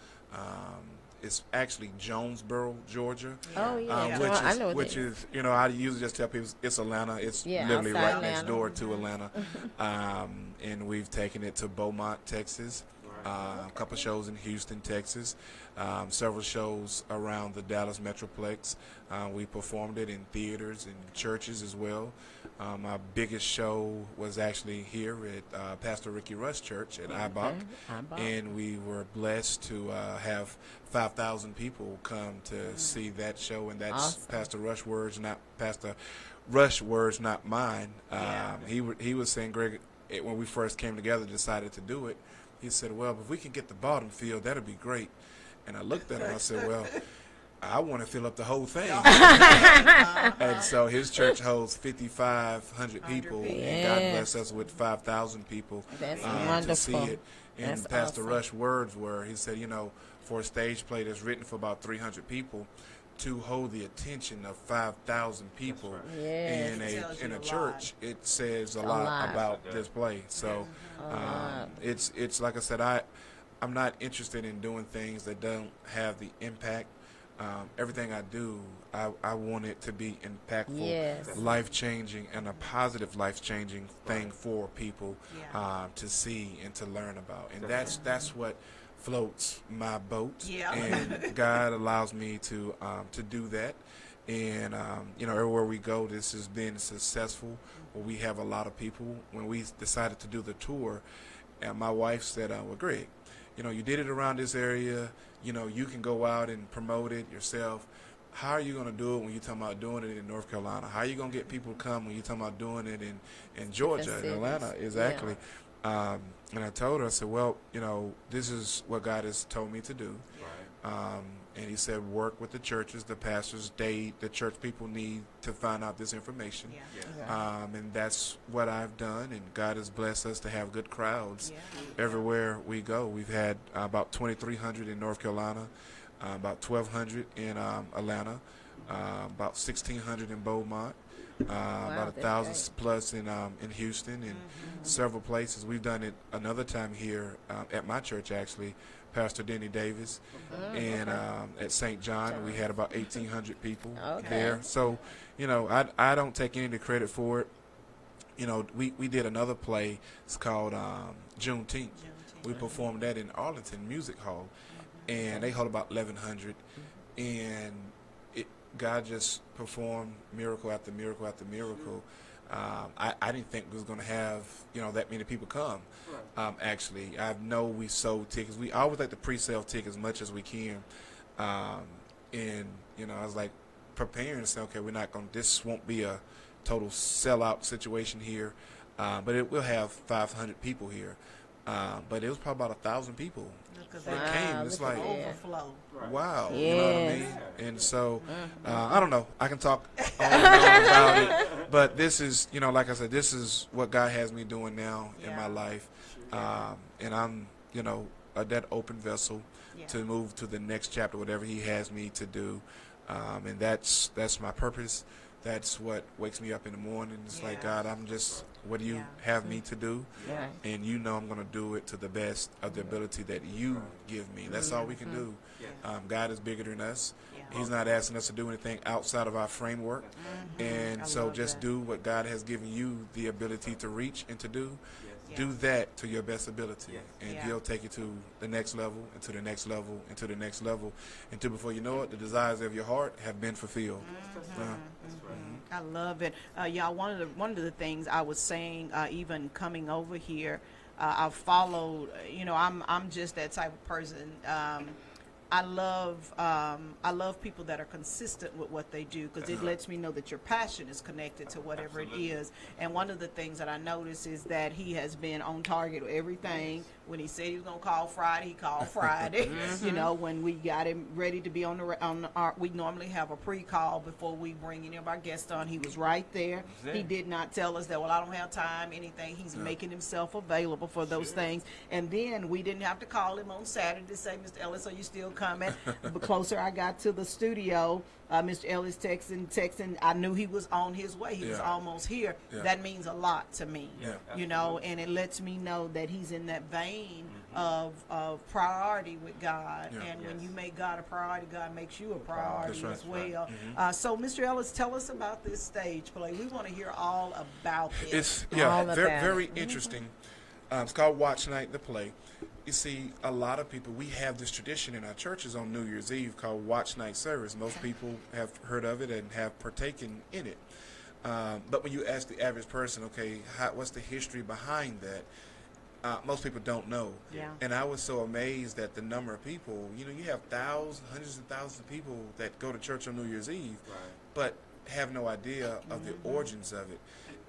It's actually Jonesboro, Georgia. Oh, yeah. I usually just tell people it's Atlanta. It's literally right next door to Atlanta. And we've taken it to Beaumont, Texas. A couple shows in Houston, Texas. Several shows around the Dallas Metroplex. We performed it in theaters and churches as well. Our biggest show was actually here at Pastor Ricky Rush Church at IBOC. And we were blessed to have 5,000 people come to see that show, and that's awesome. Pastor Rush words, not mine. He was saying, Greg, when we first came together, decided to do it, he said, well, if we can get the bottom filled, that'd be great. And I looked at him, I said, well, I want to fill up the whole thing. And so his church holds 5,500 people, and God bless us with 5,000 people to see it. And That's Pastor awesome. Rush's words were, he said, for a stage play that's written for about 300 people, to hold the attention of 5,000 people in a church, it says a lot about this play. So it's like I said, I'm not interested in doing things that don't have the impact. Everything I do, I want it to be impactful, life-changing, and a positive life-changing thing for people to see and to learn about. And that's what floats my boat, and God allows me to do that. And everywhere we go, this has been successful. Where we have a lot of people. When we decided to do the tour, and my wife said, "Well, Greg, you did it around this area. You can go out and promote it yourself. How are you going to do it when you're talking about doing it in North Carolina? How are you going to get people to come when you're talking about doing it in Georgia, in Atlanta?" Exactly. Yeah. And I told her, I said, well, this is what God has told me to do. Right. And he said, work with the churches, the pastors, the church people need to find out this information. Yeah. Yeah. And that's what I've done, and God has blessed us to have good crowds Yeah. everywhere we go. We've had about 2,300 in North Carolina, about 1,200 in Atlanta, about 1,600 in Beaumont, about 1,000 great. plus in Houston, and several places. We've done it another time here at my church, actually, Pastor Denny Davis, and at St. John we had about 1,800 people there. So, I don't take any of the credit for it. We did another play. It's called Juneteenth. We performed that in Arlington Music Hall, and they hold about 1,100, and God just performed miracle after miracle after miracle. I didn't think we was going to have that many people come. Actually, I know we sold tickets. We always like to pre-sale tickets as much as we can, and I was like preparing to say, okay, we're not going. This won't be a total sellout situation here, but it will have 500 people here. But it was probably about 1,000 people that came. It's like overflow. wow, Yes. you know what I mean? And so, I don't know. I can talk all about it, but this is, like I said, this is what God has me doing now in my life, and I'm, that open vessel to move to the next chapter, whatever He has me to do, and that's my purpose. That's what wakes me up in the morning. It's like, God, I'm just, what do you have me to do? Yeah. And I'm going to do it to the best of the ability that you give me. That's all we can do. God is bigger than us. He's not asking us to do anything outside of our framework. And so just do what God has given you the ability to reach and to do. Do that to your best ability, and He'll take you to the next level, and to the next level, and to the next level, until before you know it, the desires of your heart have been fulfilled. I love it. Y'all, one of the things I was saying, even coming over here, I've followed, I'm just that type of person. I love people that are consistent with what they do, because it lets me know that your passion is connected to whatever it is. And one of the things that I notice is that he has been on target with everything. When he said he was going to call Friday, he called Friday. When we got him ready to be we normally have a pre-call before we bring any of our guests on. He was right there. He did not tell us that, well, I don't have time, anything. He's making himself available for those things. And then we didn't have to call him on Saturday to say, Mr. Ellis, are you still coming? The closer I got to the studio, Mr. Ellis texting. I knew he was on his way. He was almost here. That means a lot to me, and it lets me know that he's in that vein of priority with God. And when you make God a priority, God makes you a priority as well. So, Mr. Ellis, tell us about this stage play. We want to hear all about this. It's very interesting. It's called Watch Night, the play. You see, a lot of people, we have this tradition in our churches on New Year's Eve called Watch Night Service. Most people have heard of it and have partaken in it. But when you ask the average person, okay, what's the history behind that? Most people don't know. And I was so amazed at the number of people. You have thousands, hundreds of thousands of people that go to church on New Year's Eve, but have no idea of the origins of it.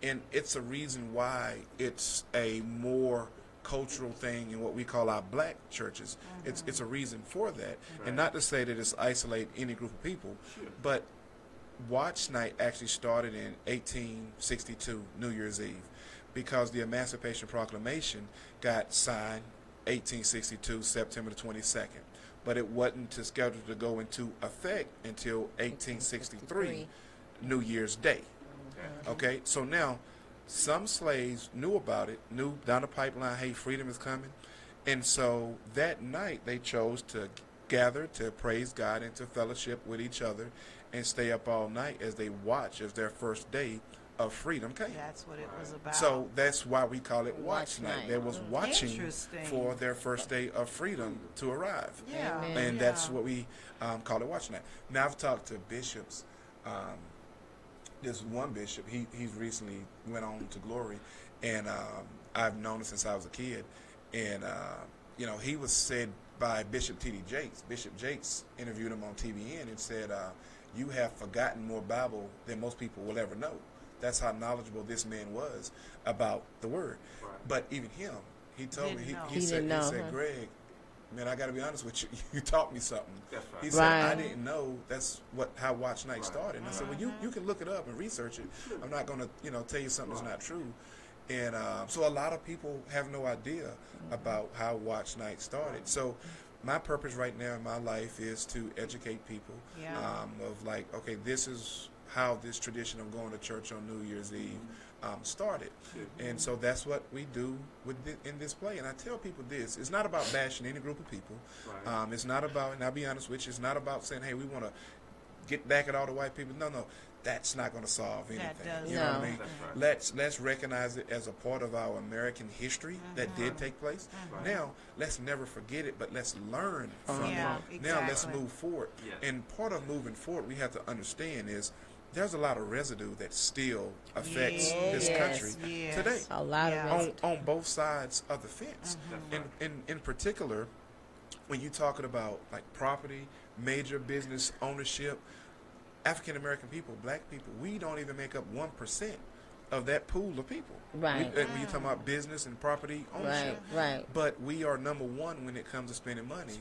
And it's a reason why it's a more cultural thing in what we call our black churches. It's a reason for that. And not to say that it's isolate any group of people, but Watch Night actually started in 1862, New Year's Eve, because the Emancipation Proclamation got signed 1862, September the 22nd. But it wasn't scheduled to go into effect until 1863, New Year's Day. Okay, so now some slaves knew about it, knew down the pipeline, hey, freedom is coming. And so that night they chose to gather to praise God and to fellowship with each other and stay up all night as they watch as their first day of freedom came. That's what it was about. So that's why we call it Watch Night. They was watching Interesting. for their first day of freedom to arrive. Yeah. And that's what we call it Watch Night. Now I've talked to bishops, this one bishop, he's recently went on to glory, and I've known him since I was a kid, and he was said by Bishop T.D. Jakes. Bishop Jakes interviewed him on TBN and said, "You have forgotten more Bible than most people will ever know." That's how knowledgeable this man was about the Word. Right. But even him, he told me, he said, "Greg, man, I got to be honest with you. You taught me something." That's right. He said, "I didn't know that's how Watch Night started." And I said, "Well, you can look it up and research it. I'm not going to tell you something that's not true." And so a lot of people have no idea about how Watch Night started. So my purpose right now in my life is to educate people of like, okay, this is how this tradition of going to church on New Year's Eve started. And so that's what we do in this play. And I tell people this, it's not about bashing any group of people. Right. It's not about, and I'll be honest with you, it's not about saying, hey, we want to get back at all the white people. No. That's not going to solve anything. You know what I mean? Right. Let's recognize it as a part of our American history that did take place. Now, let's never forget it, but let's learn from it. Exactly. Now, let's move forward. Yes. And part of moving forward, we have to understand is there's a lot of residue that still affects this country today. A lot of residue. On both sides of the fence. In particular, when you're talking about like property, major business ownership, African American people, black people, we don't even make up 1% of that pool of people. Right. When you're talking about business and property ownership. Right. But we are number one when it comes to spending money.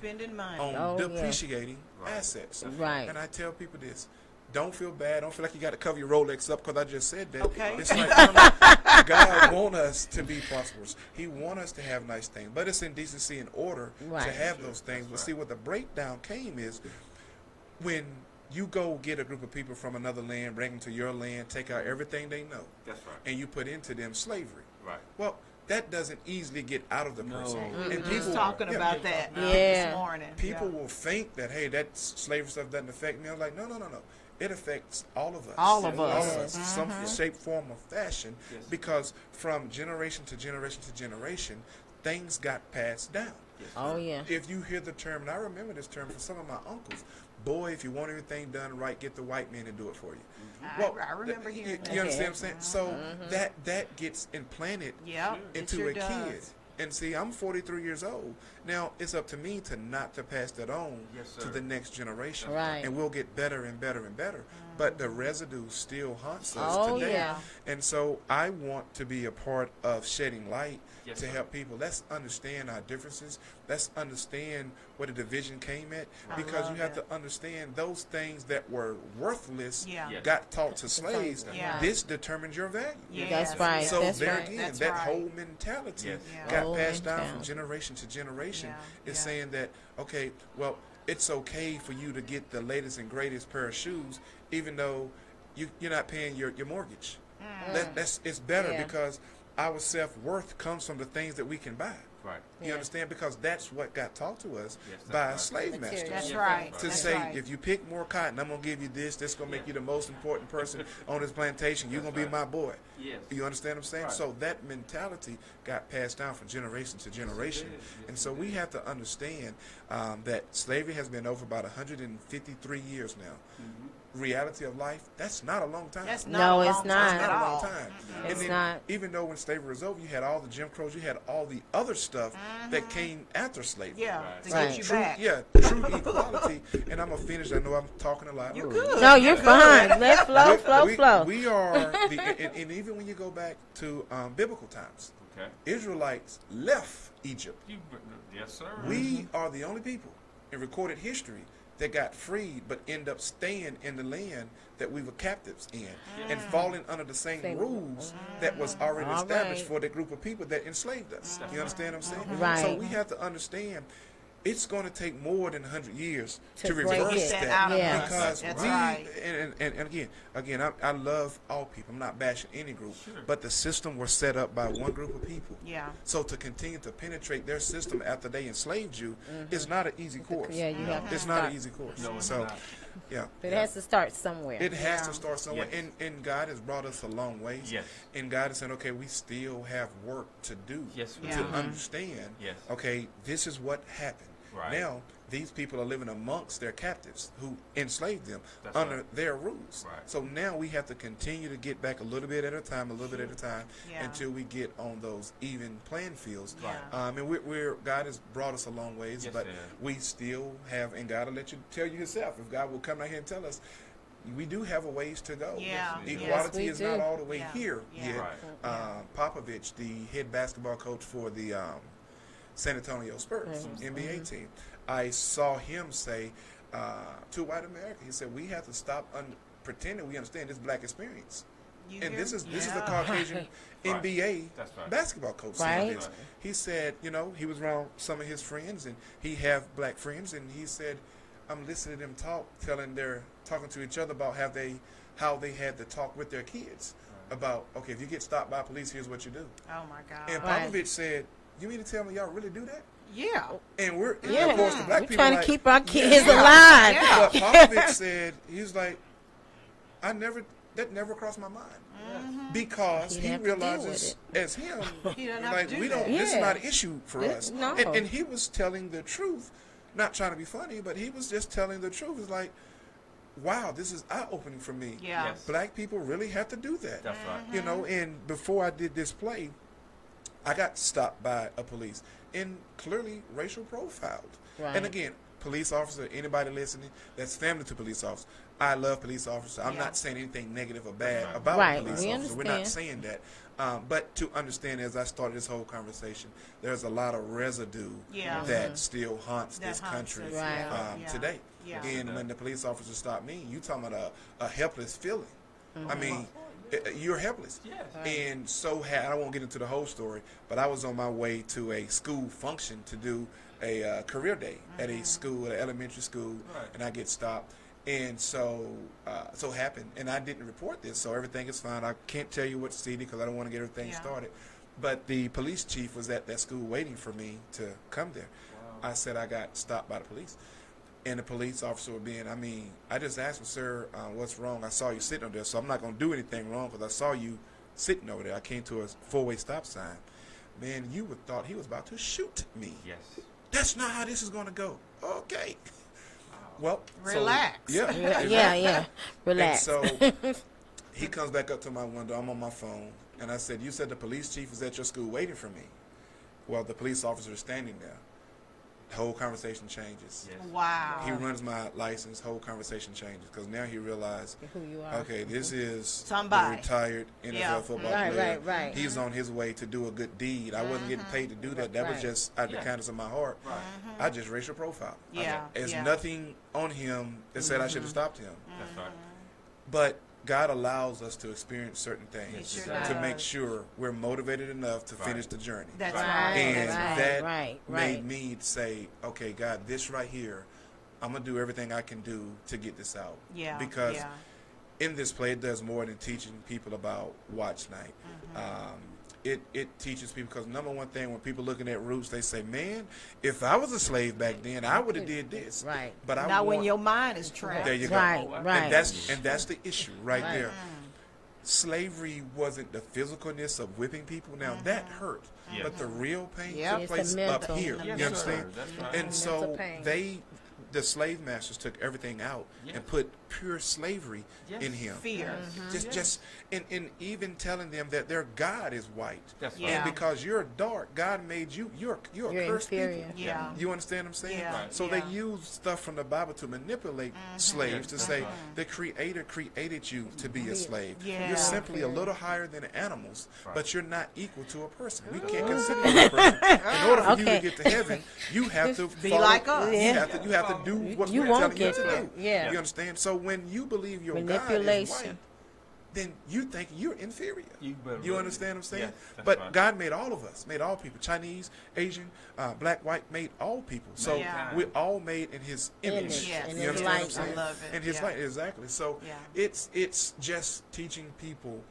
On depreciating assets. Right. And I tell people this. Don't feel bad. Don't feel like you got to cover your Rolex up because I just said that. Okay. It's like God wants us to be prosperous. He wants us to have nice things. But it's in decency and order to have those things. But see, what the breakdown came is when you go get a group of people from another land, bring them to your land, take out everything they know. That's right. And you put into them slavery. Right. Well, that doesn't easily get out of the person. And people talking about that this morning. People will think that, hey, that slavery stuff doesn't affect me. I'm like, no. It affects all of us. All of us. Some shape, form, or fashion, because from generation to generation to generation, things got passed down. Oh, yeah. If you hear the term, and I remember this term from some of my uncles, boy, if you want everything done right, get the white man to do it for you. Well, I remember hearing that. You understand what I'm saying? So that gets implanted into a kid. And see, I'm 43 years old. Now, it's up to me to not to pass that on to the next generation. Right. And we'll get better and better and better. But the residue still haunts us today. Yeah. And so I want to be a part of shedding light to help people. Let's understand our differences. Let's understand where the division came at. Because you have to understand those things that were worthless got taught to slaves. This determines your value. That's right. So that's there right. again, that whole mentality got passed down from generation to generation. Is saying that, okay, well, it's okay for you to get the latest and greatest pair of shoes, even though you're not paying your mortgage. It's better because our self-worth comes from the things that we can buy. Right. You understand? Because that's what got taught to us by slave masters. That's right. To say, if you pick more cotton, I'm going to give you this. This is going to make you the most important person on this plantation. You're going to be my boy. Yes. You understand what I'm saying? Right. So that mentality got passed down from generation to generation. And so we have to understand that slavery has been over about 153 years now. Reality of life, that's not a long time. It's not a long time. It's not. Even though when slavery was over, you had all the Jim Crows, you had all the other stuff that came after slavery. To get you back. True equality. And I'm going to finish. I know I'm talking a lot. You're good. No, you're fine. Let flow. We are, and even when you go back to biblical times, Israelites left Egypt. Yes, sir. We are the only people in recorded history that got freed but end up staying in the land that we were captives in and falling under the same rules that was already established for the group of people that enslaved us. You understand what I'm saying? Right. So we have to understand it's going to take more than 100 years to reverse that. Because and again, I love all people. I'm not bashing any group, but the system was set up by one group of people. So to continue to penetrate their system after they enslaved you is not an easy course. It's not an easy course. No, so But it has to start somewhere. It has to start somewhere. And God has brought us a long ways. Yes. And God is saying, okay, we still have work to do to understand, okay, this is what happened. Right. Now, these people are living amongst their captives who enslaved them That's under right. their rules. Right. So now we have to continue to get back a little bit at a time, Yeah. until we get on those even playing fields. Yeah. And God has brought us a long ways, Yes, but it has. we still have, and God will tell you Himself. If God will come out here and tell us, we do have a ways to go. Yeah. Yes, Equality we is do. not all the way Yeah. here Yeah. yet. Right. Popovich, the head basketball coach for the San Antonio Spurs NBA team, I saw him say to white America, he said, we have to stop pretending we understand this black experience. You And hear this me? is the Yeah. Caucasian Right. NBA That's right. basketball coach. Right. saying this. He said, he was around some of his friends, and he have black friends, and he said, I'm listening to them talk, they're talking to each other about how they had to talk with their kids about, okay, if you get stopped by police, here's what you do. Oh my God. And Right. Popovich said, you mean to tell me y'all really do that? Yeah. And Yeah, of course, the black we're people trying like, to keep our kids yeah. alive. Yeah. But Popovich said, he was like, that never crossed my mind. Because He'd he have to deal realizes, as him, He doesn't have like, to do we don't, that. this is Yeah. not an issue for us. No. And he was telling the truth, not trying to be funny, but he was just telling the truth. It's like, wow, this is eye-opening for me. Yeah. Yes. Black people really have to do that. That's right. And before I did this play, I got stopped by a police and clearly racial profiled. Right. And again, police officer, anybody listening, that's family to police officers. I love police officers. I'm Yeah. not saying anything negative or bad about Right, police we officers. We're not understand. saying that. But to understand, as I started this whole conversation, there's a lot of residue Yeah. that still haunts That this haunts country us, Right. yeah. today. Yeah. And when the police officer stopped me, you talking about a helpless feeling. I mean, you're helpless. Yes. And so I won't get into the whole story, but I was on my way to a school function to do a career day at a school, at an elementary school, Right. and I get stopped. And so happened, and I didn't report this, so everything is fine. I can't tell you what city because I don't want to get everything Yeah. started. But the police chief was at that school waiting for me to come there. Wow. I said I got stopped by the police. And the police officer would be I just asked him, sir, what's wrong? I saw you sitting over there, so I'm not going to do anything wrong because I saw you sitting over there. I came to a four-way stop sign. Man, you would thought he was about to shoot me. Yes. That's not how this is going to go. Okay. Well, Relax. So, Yeah. Relax. And so he comes back up to my window. I'm on my phone. And I said, you said the police chief was at your school waiting for me. Well, the police officer is standing there. The whole conversation changes. Yes. Wow. He runs my license. Whole conversation changes because now he realized, Who you are. okay, this is Somebody. the retired NFL Yeah. football Right, player. right. He's on his way to do a good deed. I wasn't getting paid to do that. That was Right. just out of the Yeah. kindness of my heart. Right. I just racial profile. Yeah. There's yeah. nothing on him that said I should have stopped him. That's right. But God allows us to experience certain He things sure to does. make sure we're motivated enough to Right. finish the journey. That's Right. right. And that right. made me say, okay, God, this right here, I'm going to do everything I can do to get this out. Yeah. Because yeah. in this play, it does more than teaching people about watch night. It teaches people, because number one thing, when people looking at roots, they say, man, if I was a slave back then, I would have did this. Right. But I Not when want- your mind is trapped. There you go. Right, right. And that's the issue right Right. there. Slavery wasn't the physicalness of whipping people. Now that hurt, Yeah. but the real pain Yep. took It's the place up mental. here. Yes, You sir. understand? That's right. And so Mental pain. the slave masters took everything out Yes. and put pure slavery Yes. in him. Fear. Just and even telling them that their God is white. That's right. Yeah. And because you're dark, God made you. You're You're cursed inferior. people. Yeah. You understand what I'm saying? Yeah. Right. So Yeah. they use stuff from the Bible to manipulate slaves to Yes, say that's right. the Creator created you to be a slave. Yeah. You're simply a little higher than animals, Right. but you're not equal to a person. We can't consider you a person. In order for you Okay. to get to heaven, you have to Be follow- like us. You have to do what You we're won't telling you get to there. do. Yeah. You understand? So when you believe your God is Manipulation. white, then you think you're inferior. You better You believe understand what I'm saying? Yes, that's But right. God made all of us, made all people, Chinese, Asian, black, white, made all people. So Yeah. we're all made in His image. Yes. In You his understand what I'm likeness. saying? I love it. In His Yeah. light, exactly. So Yeah. it's just teaching people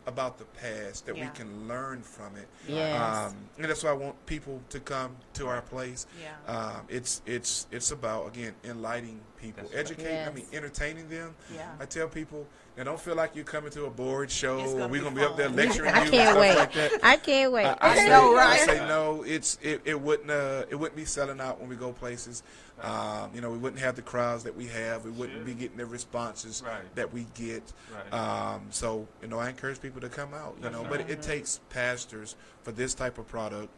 about the past that we Yeah. can learn from it. Yes. And that's why I want people to come to our place. Yeah. It's about, again, enlightening people, That's right. educating. I Yes. mean, entertaining them. Yeah. I tell people, now don't feel like you're coming to a board show It's or gonna we're be gonna be up there fun. lecturing I you and can't stuff wait. like that. I can't wait. I say, know, right? I say no. It wouldn't be selling out when we go places. We wouldn't have the crowds that we have. We wouldn't be getting the responses that we get. Right. So I encourage people to come out. That's But right. it takes pastors for this type of product.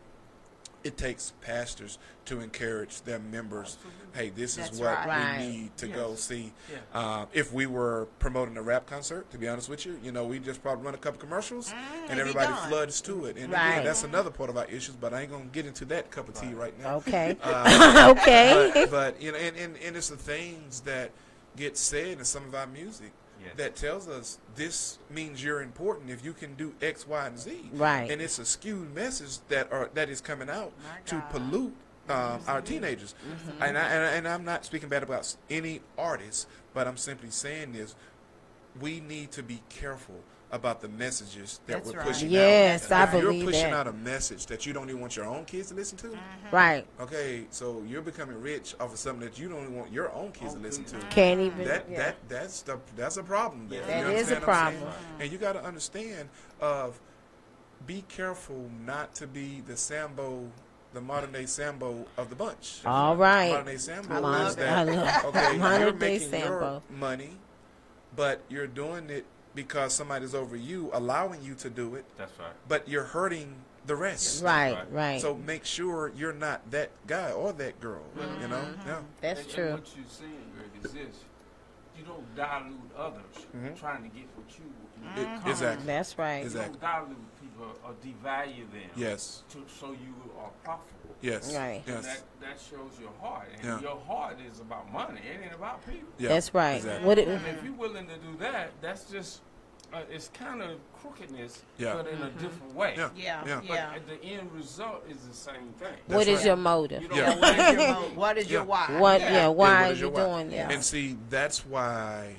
It takes pastors to encourage their members. Hey, this is That's what right. we need to go see. Yeah. If we were promoting a rap concert, to be honest with you, we just probably run a couple commercials and be everybody done. floods to it. And Right. again, that's another part of our issues, but I ain't gonna get into that cup of tea right now. Okay. Okay. But and it's the things that get said in some of our music Yes. that tells us this means you're important if you can do X, Y, and Z. Right. And it's a skewed message that is coming out My to God. pollute our teenagers. And I'm not speaking bad about any artist, but I'm simply saying this: we need to be careful about the messages that That's we're right. pushing Yes, out. I If you're believe pushing that. out a message that you don't even want your own kids to listen to, Right. okay, so you're becoming rich off of something that you don't even want your own kids to listen to. Can't even. That's a problem there. That You is a understand what I'm saying? problem. And you got to understand be careful not to be the modern day Sambo of the bunch. All right. Modern day Sambo I love is it. that I love okay, you're modern day making your Sambo. money, but you're doing it because somebody's over you, allowing you to do it, That's right. but you're hurting the rest. Right. Right. Right. So make sure you're not that guy or that girl. You know? Yeah. That's And true. what you're saying, Greg, is this: you don't dilute others trying to get what you want. Exactly. That's right. You Exactly. don't dilute people or devalue them. Yes. So you are profitable. Yes. Right. And Yes. that shows your heart, and Yeah. your heart is about money. It ain't about people. Yeah. That's right. Exactly. What it, And if you're willing to do that, that's just it's kind of crookedness, Yeah. but in a different way. Yeah. Yeah, Yeah. yeah. But the end result is the same thing. what That's is right. your motive? You don't Yeah. What is your mo- what is your Yeah. why? What? Yeah. Yeah. Why what are is you your why? doing Yeah. this? And see, that's why,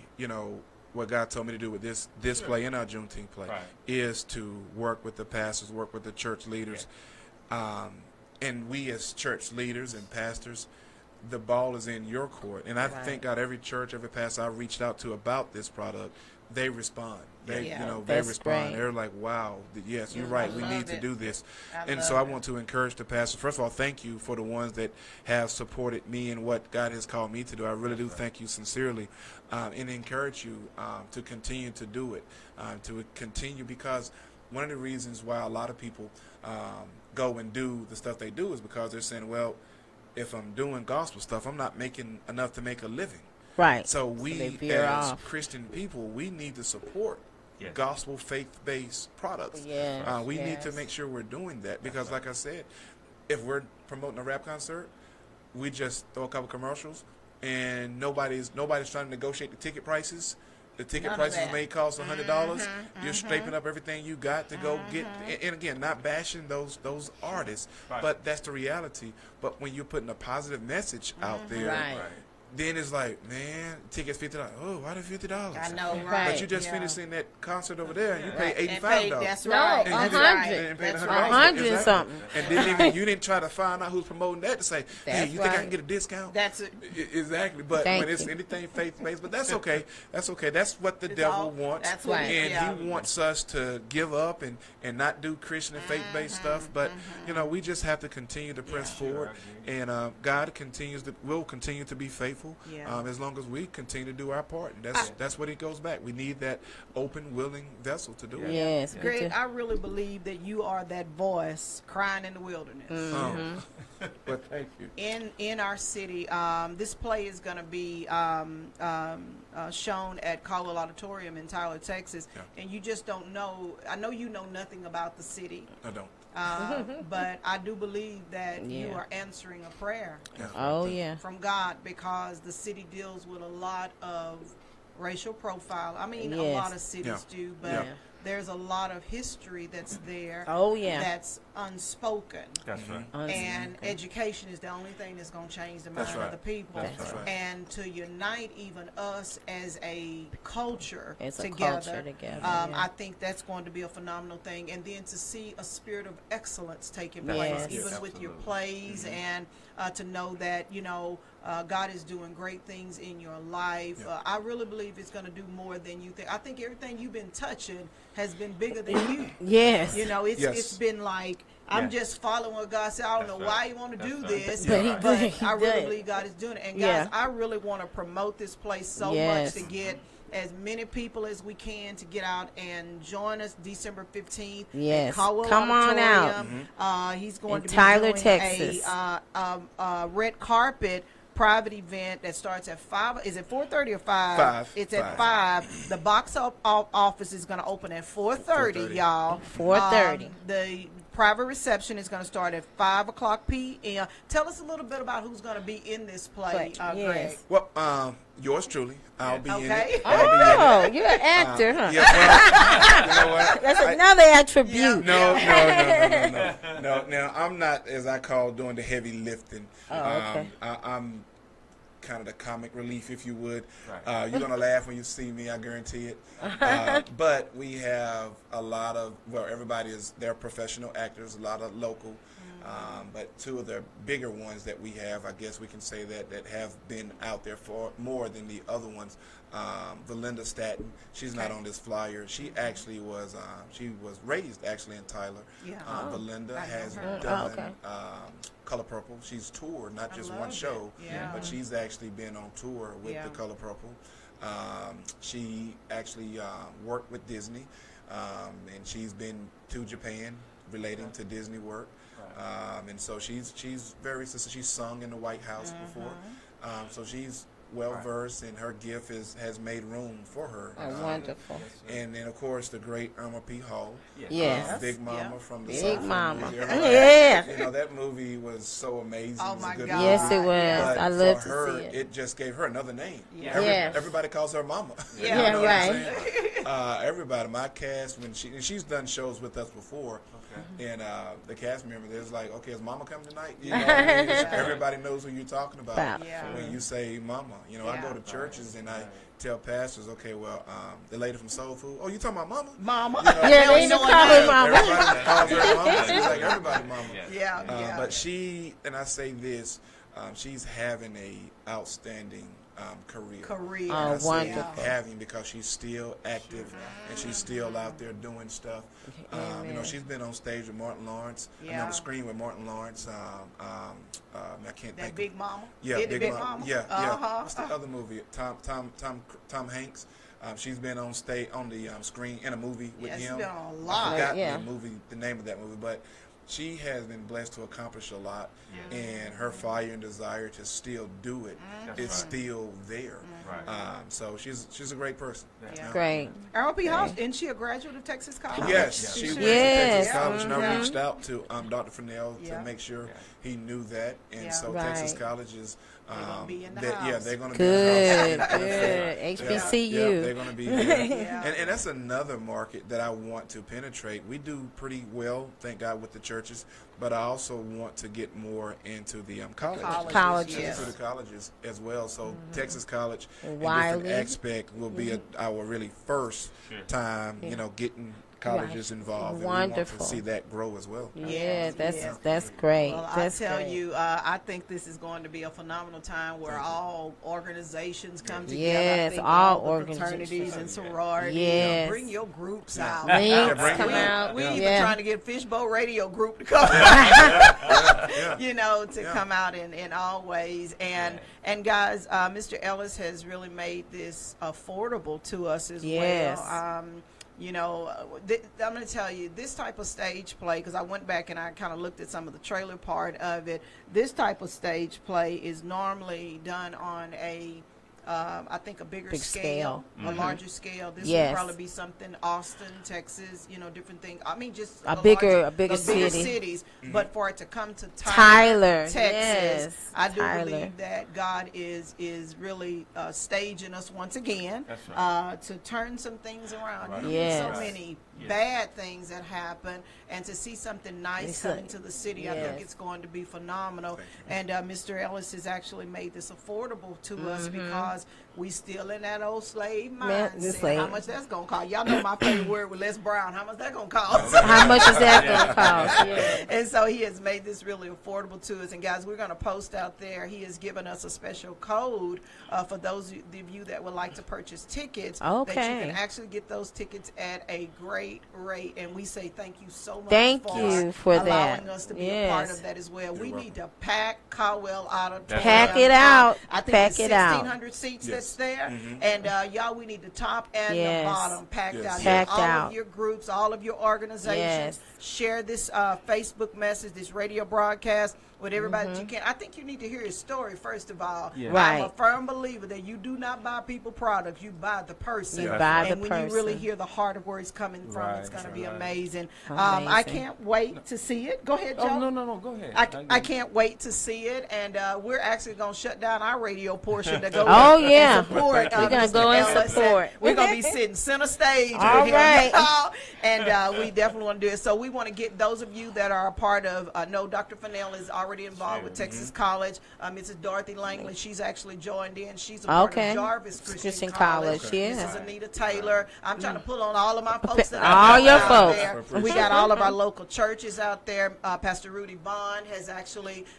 what God told me to do with this play in our Juneteenth play Right. is to work with the pastors, work with the church leaders. And we as church leaders and pastors, the ball is in your court. And I Right. thank God every church, every pastor I reached out to about this product, they respond. They, Yeah. they That's respond. great. They're like, wow, yes, you're I right. We love need to it. do this. I And so love I it. want to encourage the pastors. First of all, thank you for the ones that have supported me and what God has called me to do. I really do thank you sincerely, and encourage you to continue to do it, to continue, because one of the reasons why a lot of people go and do the stuff they do is because they're saying, well, if I'm doing gospel stuff, I'm not making enough to make a living. Right. So they we, veer as off. Christian people, we need to support Yes. gospel faith-based products. Yes, We need to yes. make sure we're doing that, because, like I said, if we're promoting a rap concert, we just throw a couple commercials, and nobody's trying to negotiate the ticket prices. The ticket None of prices that. may cost $100. You're scraping up everything you got to go get. And again, not bashing those artists, Right. but that's the reality. But when you're putting a positive message out there, Right. then it's like, man, tickets $50. Oh, why the $50? I know, right? Right. But you just Yeah. finished in that concert over there, and you Yeah. paid And $85. paid, that's No, right. And That's you right. $100. and paid That's $100. right. 100 and Exactly. something. And you didn't try to find out who's promoting that to say, hey, That's you think I right. can get a discount? That's it. Exactly. But Thank when it's you. anything faith-based, but that's okay. That's okay. That's what the It's devil all- wants. that's what Right. it- And he wants us to give up and not do Christian and faith-based stuff. But, we just have to continue to press forward. And God will continue to be faithful Yeah. as long as we continue to do our part. And that's what it goes back. We need that open, willing vessel to do it. Yes. we Greg, do. I really believe that you are that voice crying in the wilderness. But thank you. In our city, this play is going to be shown at Caldwell Auditorium in Tyler, Texas. Yeah. And you just don't know. I know you know nothing about the city, I don't. but I do believe that you Yeah. are answering a prayer Yeah. Oh yeah. from God, because the city deals with a lot of racial profile. I mean, a Yes. lot of cities do, but Yeah. there's a lot of history that's there. Oh yeah. That's unspoken. That's right. And education is the only thing that's going to change the mind That's of right. the people. That's right. And to unite even us as a culture As a together, culture together, I yeah. think that's going to be a phenomenal thing. And then to see a spirit of excellence taking Yes. place, Yes, even with your plays, and to know that, God is doing great things in your life. I really believe it's going to do more than you think. I think everything you've been touching has been bigger than you. Yes. You know, it's been like, I'm just following what God said. I don't know why you want to do this, But he but did. I really believe God is doing it. And guys, I really want to promote this place so much to get as many people as we can to get out and join us December 15th. Yes. Cowboy Come on out. He's going In to be Tyler, doing Texas. a red carpet private event that starts at 5. Is it 4:30 or 5? 5. It's at 5. The box office is going to open at 4:30, y'all. 4:30. The private reception is going to start at 5:00 p.m. Tell us a little bit about who's going to be in this play, Greg. Well, yours truly. I'll be in it. Oh, you're an actor, huh? Yeah, well, you know what? That's another attribute. No. Now, I'm not, as I call, doing the heavy lifting. Okay. I'm kind of the comic relief, if you would. You're going to laugh when you see me, I guarantee it. But we have a lot of, they're professional actors, a lot of local. But two of the bigger ones that we have, I guess we can say that have been out there for more than the other ones. Valinda Staton, she's not on this flyer. She actually was raised actually in Tyler. Valinda has done Color Purple. She's toured, not just one show, but she's actually been on tour with the Color Purple. She actually worked with Disney, and she's been to Japan relating to Disney work. And so she's she's sung in the White House before, so she's well versed, and her gift has made room for her. Wonderful. And then of course the great Irma P. Hall, Big Mama from the Big South. Mama. You know, that movie was so amazing. Oh, It was my a good God. movie. Yes, it was. But I love for her, to see it. it just gave her another name. Everybody calls her Mama. Yeah, You know what I'm right. saying? Everybody, my cast, when she's done shows with us before, and the cast member, there's like, okay, is Mama coming tonight? You know what I mean? Everybody knows who you're talking about when you say Mama. You know, I go to churches and I tell pastors, okay, well, the lady from Soul Food, oh, you talking about Mama? Mama. You know, They even call her Mama. Everybody calls her Mama. She's like everybody Mama. But she, and I say this, she's having a outstanding career. Career. Oh, I say wonderful. having, because she's still active and she's still out there doing stuff. You know, she's been on stage with Martin Lawrence. I mean, on the screen with Martin Lawrence. I can't think. Big Mama. Yeah, Big Mama. Mama. Yeah. What's the other movie? Tom Hanks. She's been on stage on the screen in a movie with him. She's been on a lot. I forgot the name of that movie, but she has been blessed to accomplish a lot, and her fire and desire to still do it is still there. So she's a great person. Great. Irma P. Hall, isn't she a graduate of Texas College? Yes, she went to Yes. Texas College, and I reached out to Dr. Fennell to make sure he knew that, and so Texas College is. They're gonna be in the house. They're going to Good, be in the house. good. HBCU. They're going to be there. And that's another market that I want to penetrate. We do pretty well, thank God, with the churches, but I also want to get more into the Colleges. into the colleges as well. So Texas College in Wiley. different aspect will be our really first time, you know, getting colleges involved. And we want Wonderful. to see that grow as well. Yeah, that's great. Well, That's I tell great. you, I think this is going to be a phenomenal time where all organizations come together. Yes, I think all the organizations. fraternities and sororities. Yes. Bring your groups out. Links bring come it out. We even Yeah. trying to get Fishbowl Radio Group to come, you know, to come out in all ways. And guys, Mr. Ellis has really made this affordable to us as well. You know, I'm going to tell you, this type of stage play, because I went back and I kind of looked at some of the trailer part of it, this type of stage play is normally done on a, I think, a bigger scale, a larger scale. This would probably be something Austin, Texas, you know, different things. I mean, just a bigger city. city. Cities. But for it to come to Tyler, Texas, yes. I do Tyler. believe that God is really staging us once again to turn some things around. So many bad things that happen, and to see something nice come into the city, I think it's going to be phenomenal. And Mr. Ellis has actually made this affordable to us because we still in that old slave Man, the mindset. slave. How much that's gonna cost? Y'all know my favorite word with Les Brown. How much that gonna cost? How much is that going to cost? Yeah. And so he has made this really affordable to us. And guys, we're going to post out there. He has given us a special code for those of you that would like to purchase tickets. That you Okay. can actually get those tickets at a great rate. And we say thank you so much Thank you for allowing that. us to be a part Yes. of that as well. We You're need to pack Caldwell Auditorium. Pack it out. I think Pack it's it out. 1,600 seats Yes. that's there. Mhm. And y'all, we need the top and Yes. the bottom packed Yes. out. Packed all out. of your groups, all of your organizations. Yes. Share this Facebook message, this radio broadcast with everybody that you can. I think you need to hear his story, first of all. Yeah. I'm a Right. firm believer that you do not buy people products, you buy the person. You That's buy right. the And when you really person. hear the heart of where it's coming from, Right, it's going to that's be right. amazing. Amazing. I can't wait to see it. Go ahead, Joe. Oh, no, go ahead. I can't wait to see it, and we're actually going to shut down our radio portion to go Oh, and yeah. support. We're gonna Mr. go and Ellis. support. We're going to be sitting center stage All with him, right. y'all, and we definitely want to do it. So we want to get those of you that are a part of, know Dr. Fennell is already involved with Texas College. Mrs. Dorothy Langley, she's actually joined in. She's a part Okay. of Jarvis Christian Christian College. College, yeah. Mrs. Anita Taylor. I'm trying to pull on all of my folks that All I know your out folks. there. We got all of our local churches out there. Pastor Rudy Bond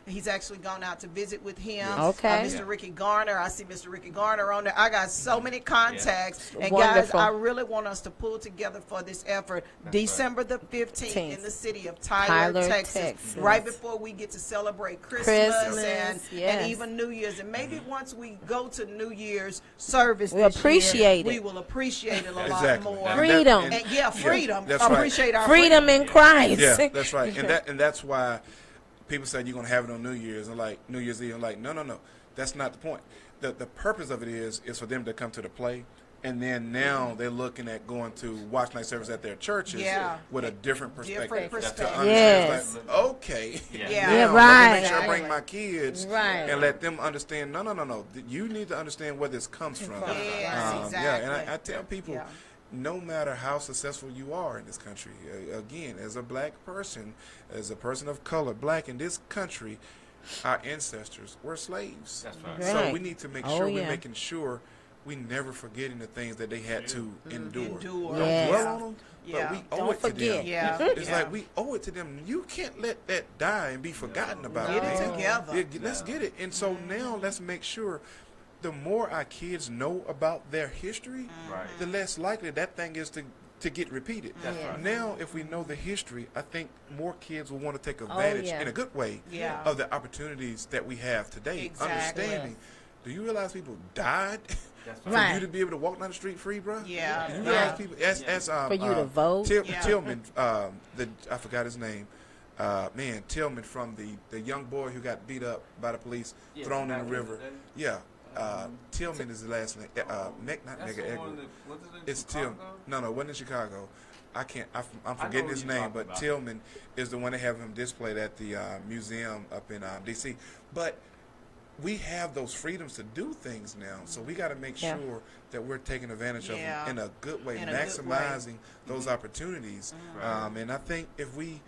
he's actually gone out to visit with him. Okay. Mr. Ricky Garner, I see Mr. Ricky Garner on there. I got so many contacts. And Wonderful. guys, I really want us to pull together for this effort. December the 15th in the city of Tyler, Texas. Right before we get to celebrate Christmas and yes. even New Year's. And maybe once we go to New Year's service We'll this appreciate year, it. we will appreciate it a lot Exactly. more. And Freedom. that- And freedom. that's right. Appreciate our Freedom in Christ. Yeah, that's right. And that's why people say you're gonna have it on New Year's and like New Year's Eve. I'm like, no, that's not the point. The purpose of it is for them to come to the play, and then now they're looking at going to watch night service at their churches with a different perspective. Different perspective. To understand, Yes. like, okay, Yeah. now, Yeah, let right. me make sure I bring my kids Right. and let them understand. No. You need to understand where this comes from. Yes, exactly. Yeah, and I tell people. Yeah. No matter how successful you are in this country, again, as a black person, as a person of color, black in this country, our ancestors were slaves. That's right. So Right. we need to make Oh, sure yeah. we're making sure we never forgetting the things that they had to endure. Endure. Don't Yes. dwell on them, Yeah. but we owe Don't it to forget. them. Yeah. It's Yeah. like we owe it to them. You can't let that die and be forgotten about. Get it man. together. Yeah, let's get it. And so now let's make sure the more our kids know about their history, Right. the less likely that thing is to get repeated. That's right. Now, if we know the history, I think more kids will want to take advantage yeah. in a good way Yeah. of the opportunities that we have today. Exactly. Understanding, do you realize people died That's for right. you to be able to walk down the street free, bro? Yeah. Do you Yeah. realize people as For you to vote? Yeah. Tillman, I forgot his name. Tillman from the young boy who got beat up by the police, Yeah, thrown in back the in river. the day. Yeah. Tillman is the last name. Not That's Nigga the Edward. one that, was it in It's Chicago? No, it wasn't in Chicago. I'm I forgetting know his who you're name, talking but about. Tillman is the one that have him displayed at the museum up in D.C. But we have those freedoms to do things now, so we got to make Yeah. sure that we're taking advantage of Yeah. them in a good way, In a good way. maximizing those opportunities. And I think if we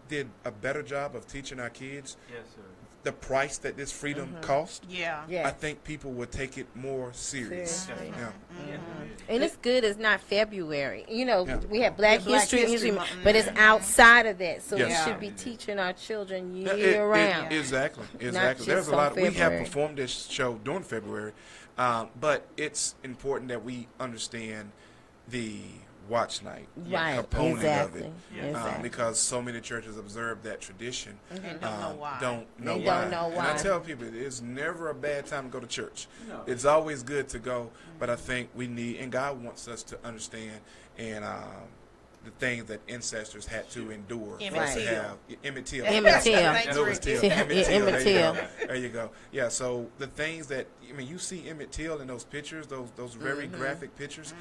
did a better job of teaching our kids Yes, sir. the price that this freedom cost, Yeah. Yeah. I think people would take it more serious. Seriously. Yeah. Yeah, it And it's good it's not February. You know, Yeah. we have Black Yeah, Black History and History History, Month. but it's outside of that. So we Yes. should be teaching our children Yeah, year round. Exactly. just There's a on lot. We have February. performed this show during February, but it's important that we understand the watch night Right, component exactly. of it, Exactly. because so many churches observe that tradition. And don't know why. Don't know They why. don't know And why. I tell people it's never a bad time to go to church. No. It's always good to go, but I think we need, and God wants us to understand and the things that ancestors had to endure for us to Emmett have. Emmett Till. Emmett Till. Thanks, No, it was Ricky. Till. Yeah, Emmett Till. Emmett There you Till. go. There you go. Yeah. So the things that you see Emmett Till in those pictures, those very graphic pictures.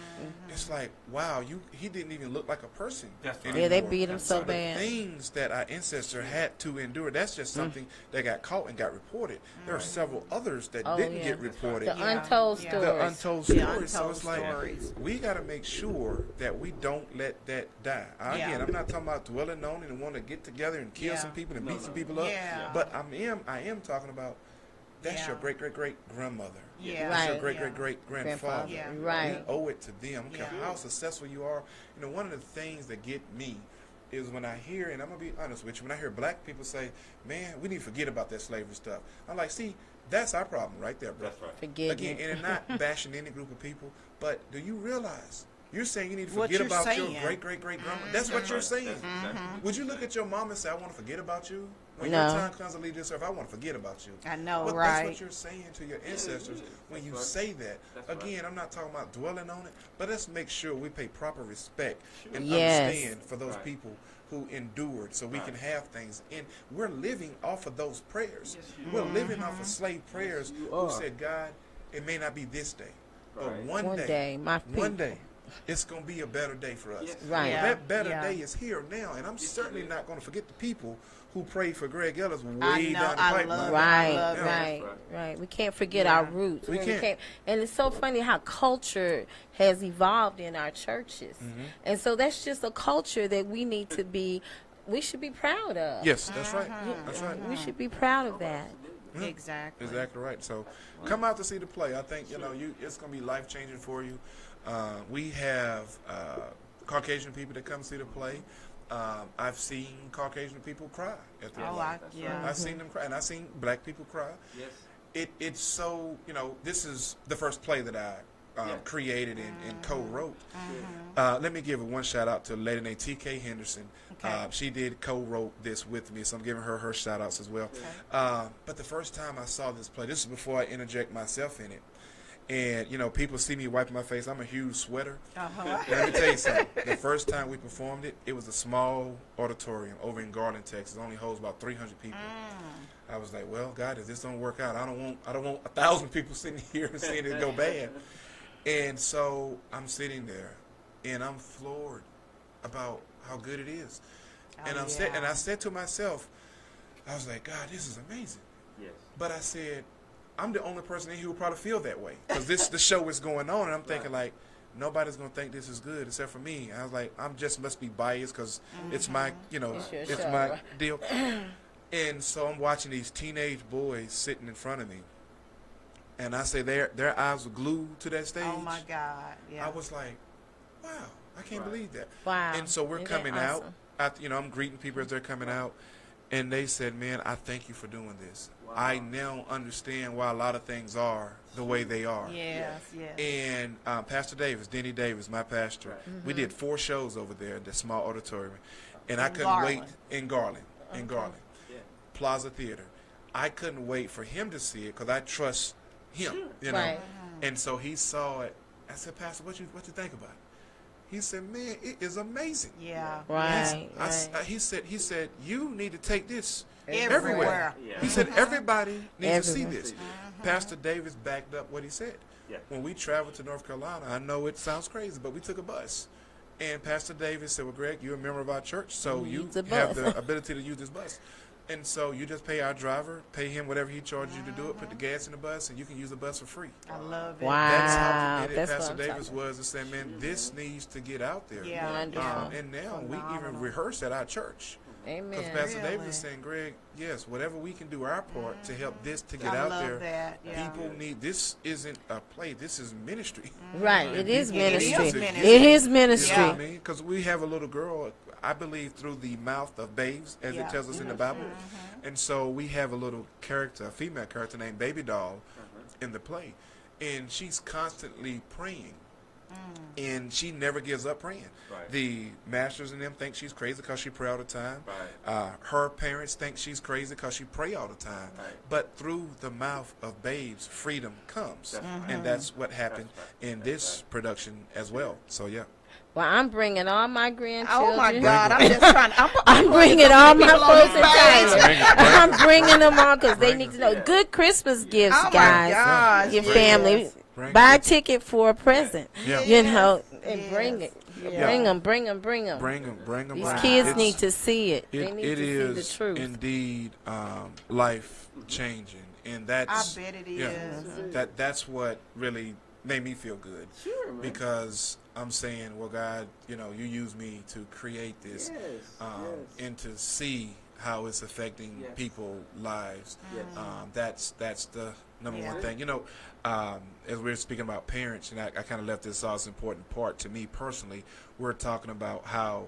It's like, wow, he didn't even look like a person. That's right. Yeah, they anymore. beat him so the bad. things that our ancestor had to endure, that's just something that got caught and got reported. There are several others that Oh, didn't yeah. get reported. The Yeah. untold Yeah. stories. The untold The stories. So untold it's like stories. we got to make sure that we don't let that die. Yeah. Again, I'm not talking about dwelling on it and want to get together and kill Yeah. some people and beat some people up. Yeah. But I am talking about that's Yeah. your great great great grandmother. Yeah. Right. It's your great grandfather. Yeah. Right. You owe it to them. I don't care Yeah. how successful you are. You know, one of the things that get me is when I hear, and I'm gonna be honest with you, when I hear black people say, "Man, we need to forget about that slavery stuff," I'm like, "See, that's our problem right there, bro." That's right. Forget Again, it. and not bashing any group of people, but do you realize you're saying you need to What forget you're about saying. your great grandma? That's what you're saying. That's exactly. Would you look at your mom and say, "I want to forget about you"? When No. your time comes to leave this earth, I want to forget about you. I know, But right? that's what you're saying to your ancestors when you right. say that. That's right. Again, I'm not talking about dwelling on it, but let's make sure we pay proper respect and Yes. understand for those Right. people who endured so we Right. can have things. And we're living off of those prayers. We're living off of slave prayers you who are. said, "God, it may not be this day, but Right. one day, my people. one day, it's going to be a better day for us." Yes. Right. Yeah. That better Yeah. day is here now, and I'm certainly is. not going to forget the people who prayed for Greg Ellis way I know, down the I pipeline. love it. Right, love it. right, Right. right. We can't forget Yeah. our roots. We When can't. And it's so funny how culture has evolved in our churches. And so that's just a culture that we should be proud of. Yes, that's right. That's right. We should be proud of that. Exactly. Exactly right. So, come out to see the play. I think it's going to be life changing for you. We have Caucasian people that come see the play. I've seen Caucasian people cry at the play. Yeah. I've seen them cry, and I've seen black people cry. Yes. It's so, this is the first play that I created and co-wrote. Let me give one shout out to a lady named T.K. Henderson. Okay. She did co-wrote this with me, so I'm giving her shout outs as well. But the first time I saw this play, this is before I interject myself in it. And, people see me wiping my face. I'm a huge sweater. Let me tell you something. The first time we performed it, it was a small auditorium over in Garland, Texas. It only holds about 300 people. I was like, well, God, if this don't work out, I don't want 1,000 people sitting here and seeing it go bad. And so I'm sitting there, and I'm floored about how good it is. And I said to myself, I was like, God, this is amazing. Yes. But I said, I'm the only person in here who probably feel that way, because the show is going on, and I'm thinking like, nobody's gonna think this is good except for me. I was like, must be biased because it's my, It's your it's show, my right? deal. And so I'm watching these teenage boys sitting in front of me, and I say their eyes were glued to that stage. Oh my God. Yeah. I was like, wow, I can't believe that. Wow. And so we're Isn't that coming awesome? out. I'm greeting people as they're coming out, and they said, man, I thank you for doing this. Wow. I now understand why a lot of things are the way they are. Yes. Yes. And Pastor Davis, Denny Davis, my pastor, we did 4 shows over there at the small auditorium, and I couldn't Garland. wait in Garland, Yeah. Plaza Theater. I couldn't wait for him to see it because I trust him, Right. And so he saw it. I said, Pastor, what you think about it? He said, man, it is amazing. Yeah. Right. He said, you need to take this Everywhere. Yeah. He said, everybody needs to see Everywhere. this. Pastor Davis backed up what he said. Yeah. When we traveled to North Carolina, I know it sounds crazy, but we took a bus. And Pastor Davis said, well, Greg, you're a member of our church, so you Use the have bus. the ability to use this bus. And so you just pay our driver, pay him whatever he charges you to do it, put the gas in the bus, and you can use the bus for free. I love it. Wow. That's how committed That's Pastor what I'm Davis talking was to say, man, this needs to get out there. Yeah. Wonderful. And now we even Phenomenal. rehearse at our church. Amen. Because Pastor Really? Davis is saying, Greg, yes, whatever we can do our part to help this to get I out love there. that. Yeah. People need, this isn't a play, this is ministry. Right. It is People need ministry. to ministry. get It is You ministry. know what I mean? Because we have a little girl, I believe, through the mouth of babes, as Yeah. it tells us in the Bible. And so we have a little character, a female character named Baby Doll in the play. And she's constantly praying. And she never gives up praying. Right. The masters and them think she's crazy because she pray all the time. Right. Her parents think she's crazy because she pray all the time. Right. But through the mouth of babes, freedom comes. That's right. And that's what happened That's right. in this production as well. So, yeah. Well, I'm bringing all my grandchildren. Oh my God! I'm just trying. I'm bringing all my people on folks this and page. Tyler. I'm bringing them all because they need to know. Good Christmas gifts, Oh my guys. gosh, Your yes. family. Bring Buy a it. ticket for a present. Yeah. You know, and Yes. bring it. Yeah. Bring them, bring them, bring them. Bring them. These kids It's- need to see it. They It need it to see the is truth. indeed life changing, and that's I bet it yeah, is. that's what really made me feel good Sure, man. because I'm saying, well, God, you use me to create this, Yes, yes. and to see how it's affecting Yes. people's lives. Yes. That's the Number Yeah. one thing. As we were speaking about parents, and I kind of left this as an important part to me personally, we're talking about how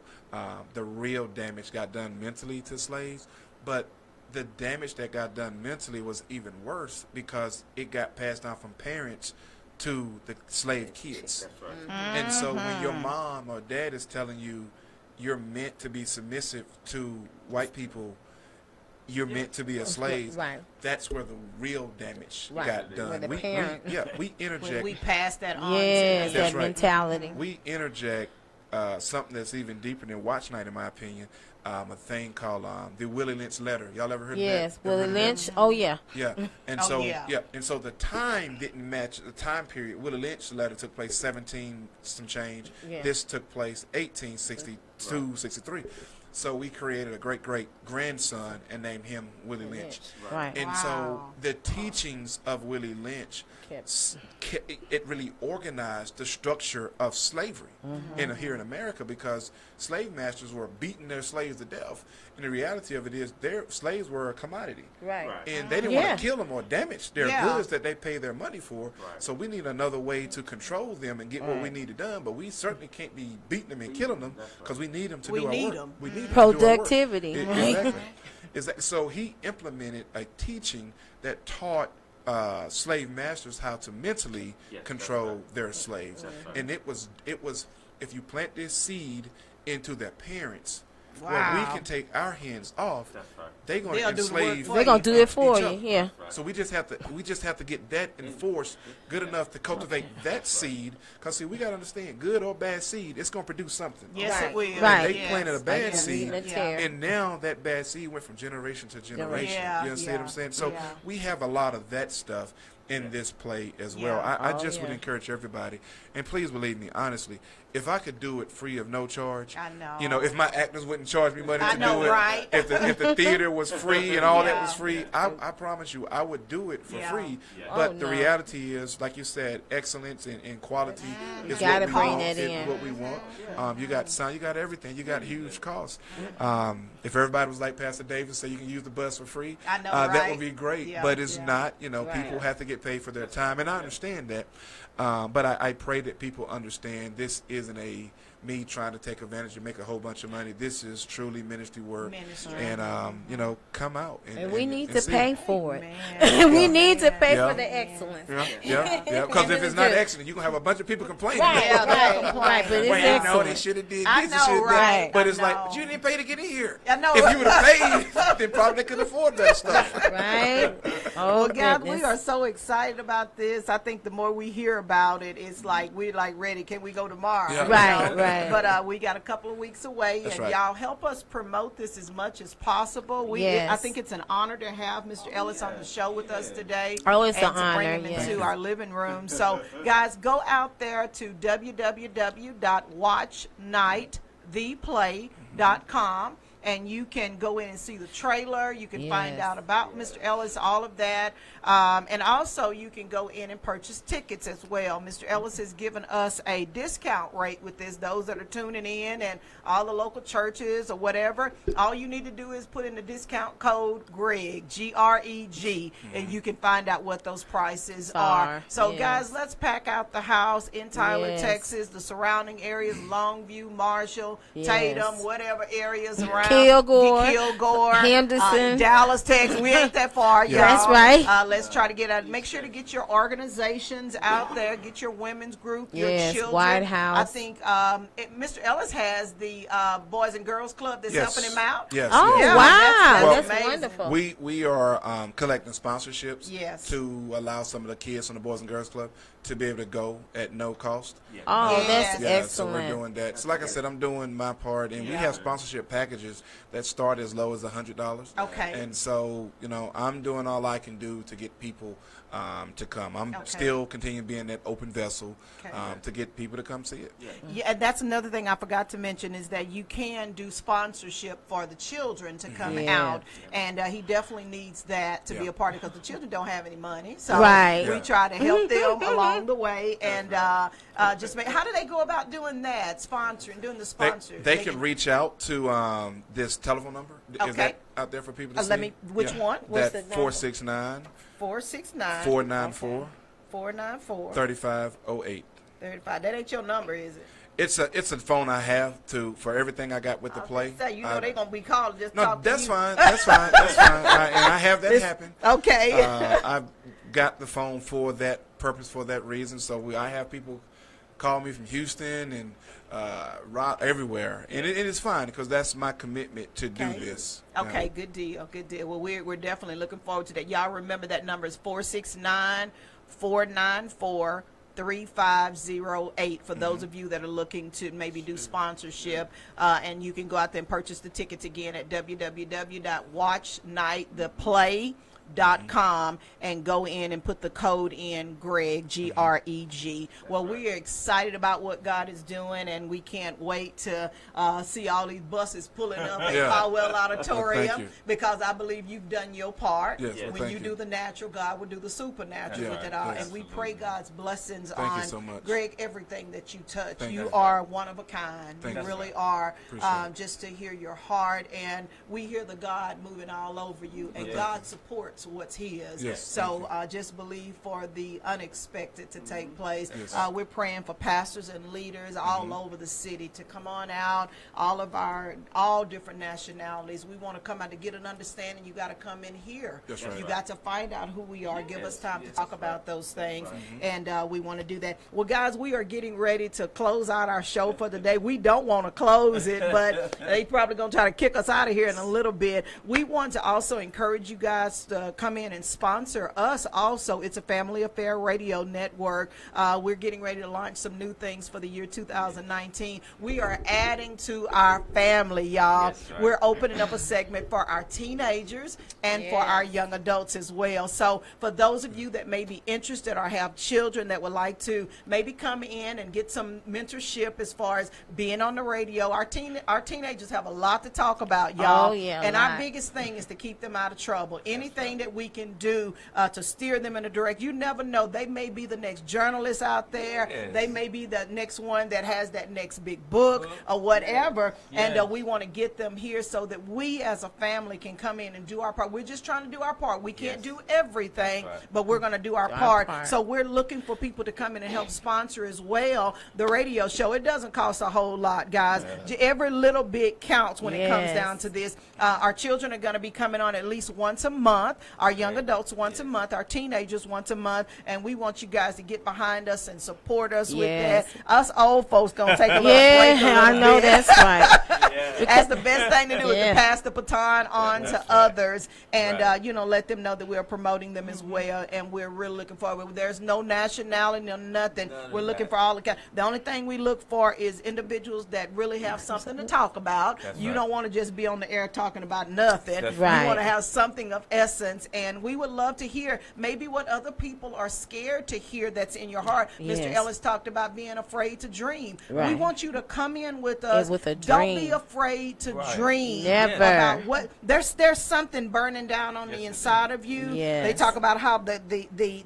the real damage got done mentally to slaves, but the damage that got done mentally was even worse because it got passed down from parents to the slave kids. That's right. And so when your mom or dad is telling you you're meant to be submissive to white people, you're meant to be a slave, Right. that's where the real damage Right. got done. Where the we parent- we interject We pass that on. Yes, To That's that right. mentality. we interject something that's even deeper than Watch Night, in my opinion. A thing called the Willie Lynch letter. Y'all ever heard Yes, of that? Ever Willie heard of that? Lynch. Oh yeah. Yeah, and Oh, so yeah. and so the time didn't match the time period. Willie Lynch's letter took place 17 some change. Yeah. This took place 1862, 63. So we created a great grandson and named him Willie Lynch. Right. And so the teachings of Willie Lynch, it really organized the structure of slavery here in America, because slave masters were beating their slaves to death. And the reality of it is their slaves were a commodity. Right. Right. And they didn't Yeah. want to kill them or damage their Yeah. goods that they pay their money for. Right. So we need another way to control them and get what we needed done. But we certainly can't be beating them and killing them, That's right. because we need them to We do our need work. them. We need them to do our work. Productivity. Exactly. So he implemented a teaching that taught slave masters how to mentally Yes, control that's right. their slaves. That's right. And it was if you plant this seed into their parents, where Wow. we can take our hands off, That's right. they're going to They'll do the work enslave. for They're gonna do it for each you. other. Yeah. Right. So we just have to get that enforced good enough to cultivate that seed. Because see, we got to understand, good or bad seed, it's going to produce something. Yes, Right. it will. Right. They planted a bad Yeah. seed, The tear. and now that bad seed went from generation to generation. Yeah, You understand what I'm yeah, saying? So yeah. we have a lot of that stuff in this play as well. Yeah. I Oh, just would yeah. encourage everybody, and please believe me, honestly, if I could do it free of no charge, I know. if my actors wouldn't charge me money I to know, do it, right? if the theater was free and all that Yeah. was free, I promise you, I would do it for Yeah. free. Yeah. But Oh, the no. reality is, like you said, excellence and quality is Gotta what we bring want. that Is in. what we want. You got sound, you got everything, you got huge costs. If everybody was like Pastor Davis, say you can use the bus for free, I know, that right? would be great. Yeah. But it's Yeah. not. Right. People have to get paid for their time, and I understand that. But I pray that people understand this isn't me trying to take advantage and make a whole bunch of money. This is truly ministry work. Ministry. And come out And we need and to see. pay for it. Man. We need to pay Yeah. for the excellence. Yeah. Because if it's not Good. excellent, you're gonna have a bunch of people complaining. Right, Yeah, they'll right, complain. right. But it's Well, they excellent. should have did I this. know, and should have right. done. But I it's like, know. but you didn't pay to get in here. I know. If you would have paid, then probably they could afford that stuff. Right? Oh, Well, guys, goodness. we are so excited about this. I think the more we hear about it, it's like we're like ready. Can we go tomorrow? Yeah. You Right, know? right. But we got a couple of weeks away, That's and right. y'all help us promote this as much as possible. Yes. I think it's an honor to have Mr. Ellis on the show with us today. Oh, it's and an to bring honor, him yeah. into our living room. So, guys, go out there to www.watchnighttheplay.com. And you can go in and see the trailer. You can find Yes. out about Mr. Ellis, all of that. And also you can go in and purchase tickets as well. Mr. Ellis has given us a discount rate with this. Those that are tuning in and all the local churches or whatever, all you need to do is put in the discount code GREG, G-R-E-G, and you can find out what those prices are. So, yes. guys, let's pack out the house in Tyler, Yes. Texas, the surrounding areas, Longview, Marshall, Yes. Tatum, whatever areas around. Kilgore, Henderson. Dallas, Texas. We ain't that far, y'all. That's right. Let's try to get out. Make sure to get your organizations out there. Get your women's group, your Yes, children. White House. I think Mr. Ellis has the Boys and Girls Club that's Yes. helping him out. Yes. Oh, yes. wow. that's That's amazing. wonderful. We are collecting sponsorships Yes. to allow some of the kids from the Boys and Girls Club to be able to go at no cost. Oh, Yes. that's Yeah, excellent. so we're doing that. So like I said, I'm doing my part, and we Yeah. have sponsorship packages that start as low as $100. Okay. And so, I'm doing all I can do to get people to come. I'm Okay. still continuing being that open vessel Okay. to get people to come see it. Yeah, and that's another thing I forgot to mention is that you can do sponsorship for the children to come Yeah. out, and he definitely needs that to be Yeah. a part of because the children don't have any money, so Right. we Yeah. try to help them along the way, and just make. How do they go about doing that? Doing the They, sponsor. they can reach out to this telephone number. Is Okay. that out there for people to see? Let me. Which one? What's That the number? 469 469 494 494 3508. 35. That ain't your number, is it? It's a phone I have for everything I got with the play. Say, you know they gonna be calling just No, talk to that's you. fine. That's fine. That's fine. And I have that happen. Okay. I've got the phone for that purpose, for that reason. So I have people call me from Houston and everywhere, and it is fine because that's my commitment to do this. Okay, good deal, good deal. Well, we're definitely looking forward to that. Y'all remember that number is 469-494-3508 for those of you that are looking to maybe do sponsorship, and you can go out there and purchase the tickets again at www.watchnighttheplay.com and go in and put the code in Greg, Greg. Well, we are excited about what God is doing, and we can't wait to see all these buses pulling up at Cowboy Auditorium, because I believe you've done your part. Yes, well, when you thank do the natural, God will do the supernatural with it all. Yes. And we pray God's blessings Thank on you so much. Greg, everything that you touch. Thank You you. are one of a kind. Thank You you. really are. Appreciate it. Just to hear your heart, and we hear the God moving all over you, and God supports what's His. Yes, So thank just believe for the unexpected to take place. Yes. We're praying for pastors and leaders all over the city to come on out, all different nationalities. We want to come out to get an understanding. You got to come in here. That's right. You got to find out who we are. Give us time to talk about those things, and we want to do that. Well, guys, we are getting ready to close out our show for the day. We don't want to close it, but they probably going to try to kick us out of here in a little bit. We want to also encourage you guys to come in and sponsor us also. It's a Family Affair Radio Network. We're getting ready to launch some new things for the year 2019. We are adding to our family, y'all. Yes, right. We're opening up a segment for our teenagers and for our young adults as well. So for those of you that may be interested or have children that would like to maybe come in and get some mentorship as far as being on the radio, our teenagers have a lot to talk about, y'all. Oh, yeah, and a our lot. biggest thing is to keep them out of trouble. Anything that we can do to steer them in a direction. You never know. They may be the next journalist out there. Yes. They may be the next one that has that next big book or whatever. Yes. And we want to get them here so that we as a family can come in and do our part. We're just trying to do our part. We can't do everything, That's right. but we're going to do our part. So we're looking for people to come in and help sponsor as well the radio show. It doesn't cost a whole lot, guys. Every little bit counts when it comes down to this. Our children are going to be coming on at least once a month, our young adults once a month, our teenagers once a month, and we want you guys to get behind us and support us with that. Us old folks going to take a little break a little I know bit. that's right. That's the best thing to do is to pass the baton on to others and, let them know that we're promoting them as well, and we're really looking forward. There's no nationality, no nothing. We're looking for all the only thing we look for is individuals that really have something to talk about. You don't want to just be on the air talking about nothing. That's right. You want to have something of essence, and we would love to hear maybe what other people are scared to hear that's in your heart. Yes. Mr. Ellis talked about being afraid to dream. Right. We want you to come in with us. with a Don't be dream. afraid to Right. dream Never. about what there's something burning down on the inside of you. Yes. They talk about how the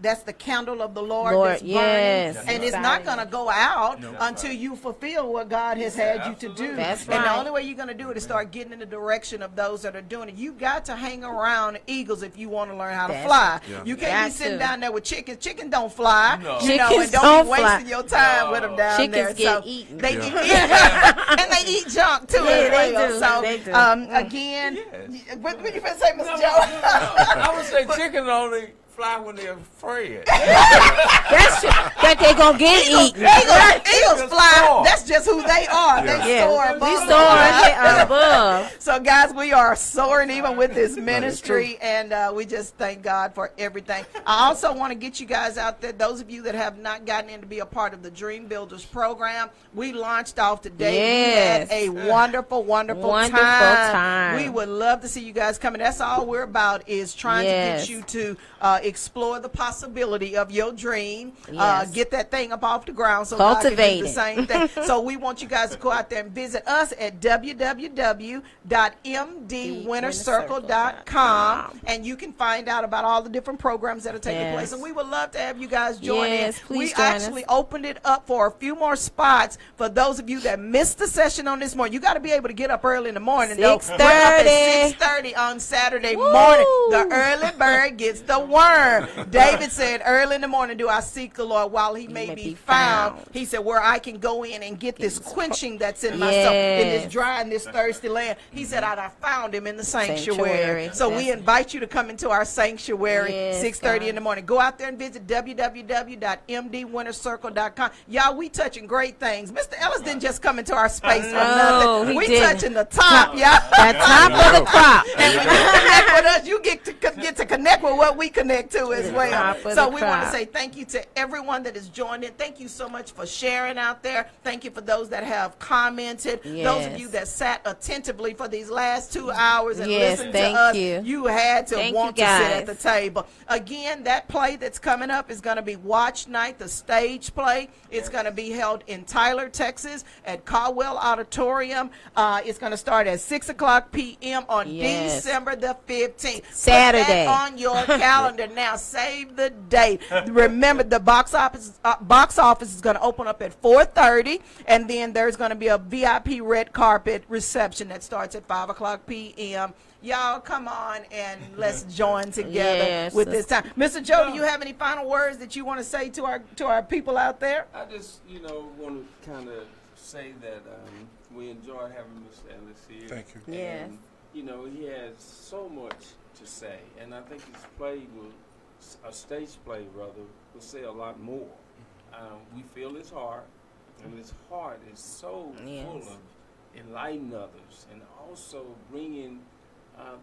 that's the candle of the Lord, Lord, that's burning, yes. and it's not going to go out until you fulfill what God has had you to do. That's And the right. only way you're going to do it is start getting in the direction of those that are doing it. You got to hang around eagles if you want to learn how to That's fly. Yeah. You can't Got be sitting to. down there with chickens. Chickens don't fly. No. You know, Chickens and don't don't be wasting fly. your time with them down Chickens there. get So eaten. They get eaten. And they eat junk too. Yeah, as they well. do. So They do. again, Yes. what you been say, Mr. Joe? I would say chickens only fly when they're afraid. That's that they gonna get eaten. Eagles fly. soar. That's just who they are. They Yeah, soar we above. soar above. So, guys, we are soaring even with this ministry, and we just thank God for everything. I also want to get you guys out there, those of you that have not gotten in to be a part of the Dream Builders program. We launched off today. Yes. We had a wonderful, wonderful time. We would love to see you guys coming. That's all we're about is trying to Yes. get you to explore the possibility of your dream, Yes. get that thing up off the ground so God can do Cultivate the it. same thing. So we want you guys to go out there and visit us at www.mdwinnercircle.com, and you can find out about all the different programs that are taking Yes. place. And we would love to have you guys join Yes, in. please We join actually us. opened it up for a few more spots for those of you that missed the session on this morning. You got to be able to get up early in the morning. Though. We're up at 6:30 on Saturday morning. The early bird gets the worm. David said, early in the morning do I seek the Lord while he may be found. He said, where I can go in and get this quenching that's in my soul, in this dry and this thirsty land. He said, I found him in the sanctuary. So we invite you to come into our sanctuary, 6:30 in the morning. Go out there and visit www.mdwinnercircle.com. Y'all, we touching great things. Mr. Ellis didn't just come into our space for nothing. We touching the top, y'all. The top of the crop. And when you connect with us, you get to connect with what we connect to as well. So we want to say thank you to everyone that has joined in. Thank you so much for sharing out there. Thank you for those that have commented. Those of you that sat attentively for these last 2 hours and listened to us. You had to want to sit at the table. Again, that play that's coming up is going to be Watch Night, the stage play. It's going to be held in Tyler, Texas at Caldwell Auditorium. It's going to start at 6:00 p.m. on December the 15th. Saturday. Put that on your calendar now. Save the date. Remember, the box office is going to open up at 4:30, and then there's going to be a VIP red carpet reception that starts at 5:00 p.m. Y'all come on and let's join together with this time. Mr. Joe, do you have any final words that you want to say to our people out there? I just, want to kind of say that we enjoy having Mr. Ellis here. Thank you. And, he has so much to say, and I think his play a stage play, rather, will say a lot more. We feel his heart, and his heart is so full of enlightening others, and also bringing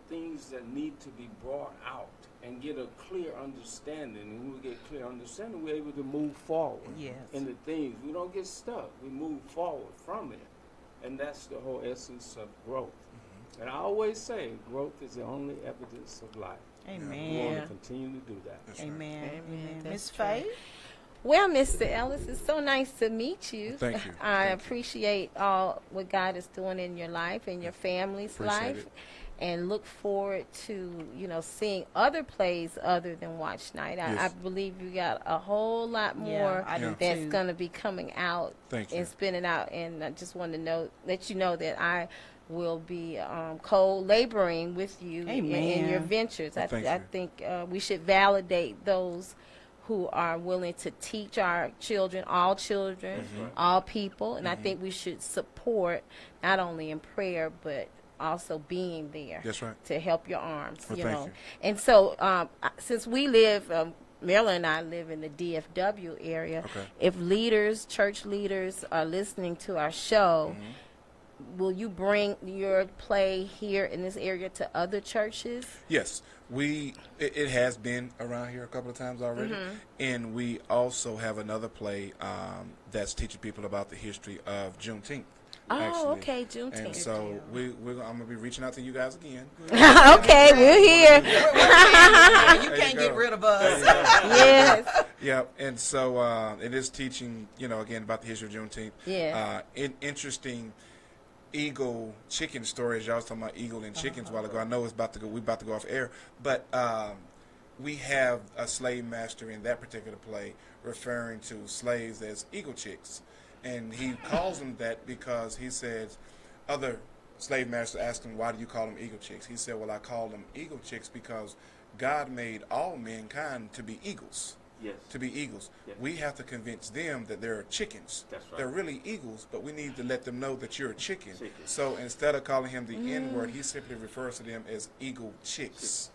things that need to be brought out and get a clear understanding. And when we get clear understanding, we're able to move forward in the things. We don't get stuck. We move forward from it. And that's the whole essence of growth. And I always say growth is the only evidence of life. Amen. We want to continue to do that. Amen. Amen. Miss Faye? Well, Mr. Ellis, it's so nice to meet you. Thank you. I appreciate all what God is doing in your life and your family's life. And look forward to, seeing other plays other than Watch Night. I believe you got a whole lot more that's going to be coming out and spinning out. And I just want to let you know that I will be co-laboring with you in your ventures. I think we should validate those who are willing to teach our children, all people. And I think we should support not only in prayer, but also being there to help your arms, you know. And so since we live, Marilyn and I live in the DFW area, if church leaders are listening to our show, will you bring your play here in this area to other churches? Yes. It has been around here a couple of times already, and we also have another play that's teaching people about the history of Juneteenth. Oh, okay, Juneteenth. And so I'm going to be reaching out to you guys again. Okay, we're here. You can't get rid of us. Yes. Yeah, and so it is teaching, again, about the history of Juneteenth. Yeah. Interesting eagle chicken stories. Y'all was talking about eagle and chickens a while ago. I know we're about to go off air, but we have a slave master in that particular play referring to slaves as eagle chicks. And he calls them that because he says, other slave masters asked him, why do you call them eagle chicks? He said, well, I call them eagle chicks because God made all mankind to be eagles. Yes. To be eagles. Yes. We have to convince them that they're chickens. That's right. They're really eagles, but we need to let them know that you're a chicken. So instead of calling him the N-word, he simply refers to them as eagle chicks.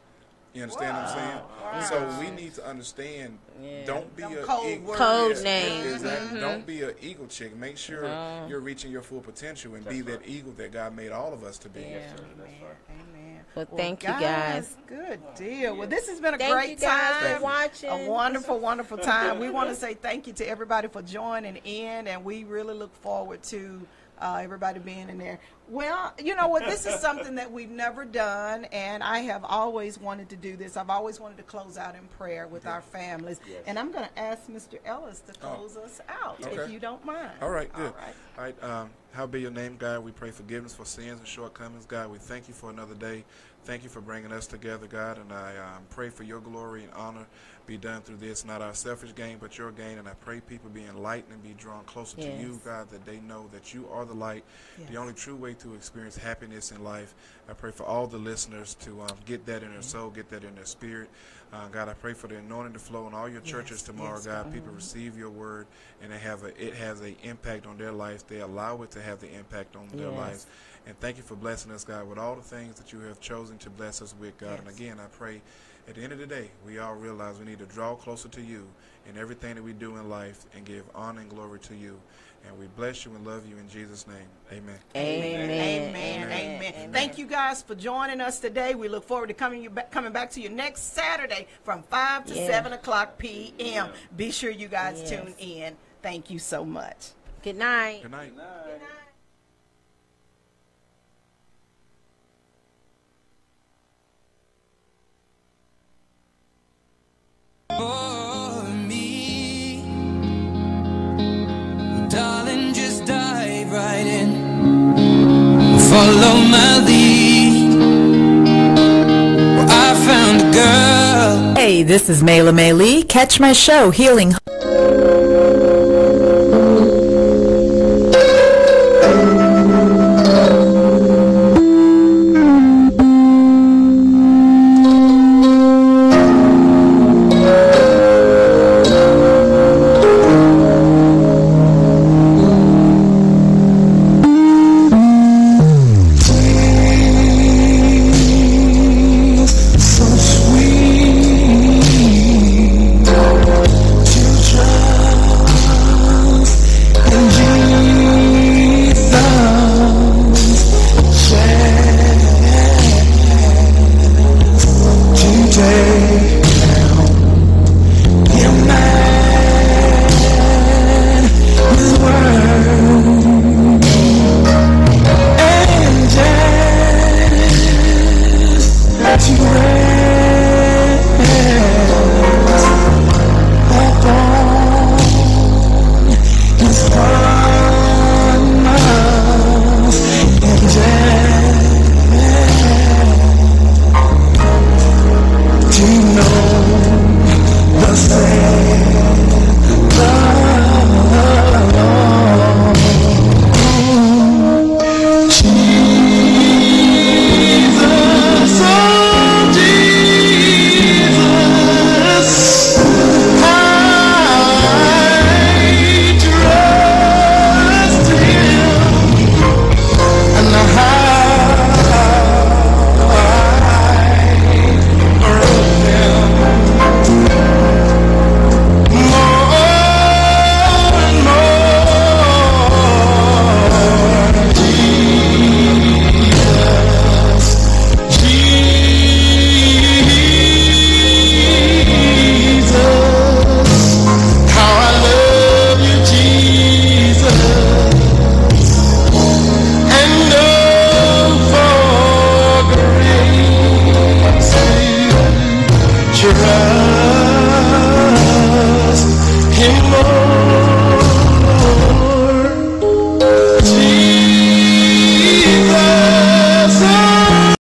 You understand what I'm saying? Wow. So we need to understand, don't be a code names. Exactly. Don't be an eagle chick. Make sure you're reaching your full potential and be that eagle that God made all of us to be. Yeah. Amen. Amen. Well, thank you guys. Good deal. Well, this has been a Thank great you guys time. for watching. A wonderful, wonderful time. We want to say thank you to everybody for joining in, and we really look forward to everybody being in there. Well, you know what? This is something that we've never done, and I have always wanted to do this. I've always wanted to close out in prayer with our families, and I'm going to ask Mr. Ellis to close us out, if you don't mind. All right, good. All right, how be your name, God? We pray forgiveness for sins and shortcomings, God. We thank you for another day. Thank you for bringing us together, God, and I pray for your glory and honor be done through this, not our selfish gain, but your gain, and I pray people be enlightened and be drawn closer to you, God, that they know that you are the light, the only true way to experience happiness in life. I pray for all the listeners to get that in their soul, get that in their spirit. God, I pray for the anointing to flow in all your churches tomorrow, God. People receive your word, and it has an impact on their life. They allow it to have the impact on their lives. And thank you for blessing us, God, with all the things that you have chosen to bless us with, God. And again, I pray at the end of the day, we all realize we need to draw closer to you in everything that we do in life and give honor and glory to you. And we bless you and love you in Jesus' name. Amen. Amen. Amen. Amen. Thank you guys for joining us today. We look forward to coming back to you next Saturday from 5 to 7 o'clock p.m. Be sure you guys tune in. Thank you so much. Good night. Good night. Good night. For me, darling, just dive right in, follow my lead. I found a girl. Hey, this is Mayla May Lee. Catch my show, Healing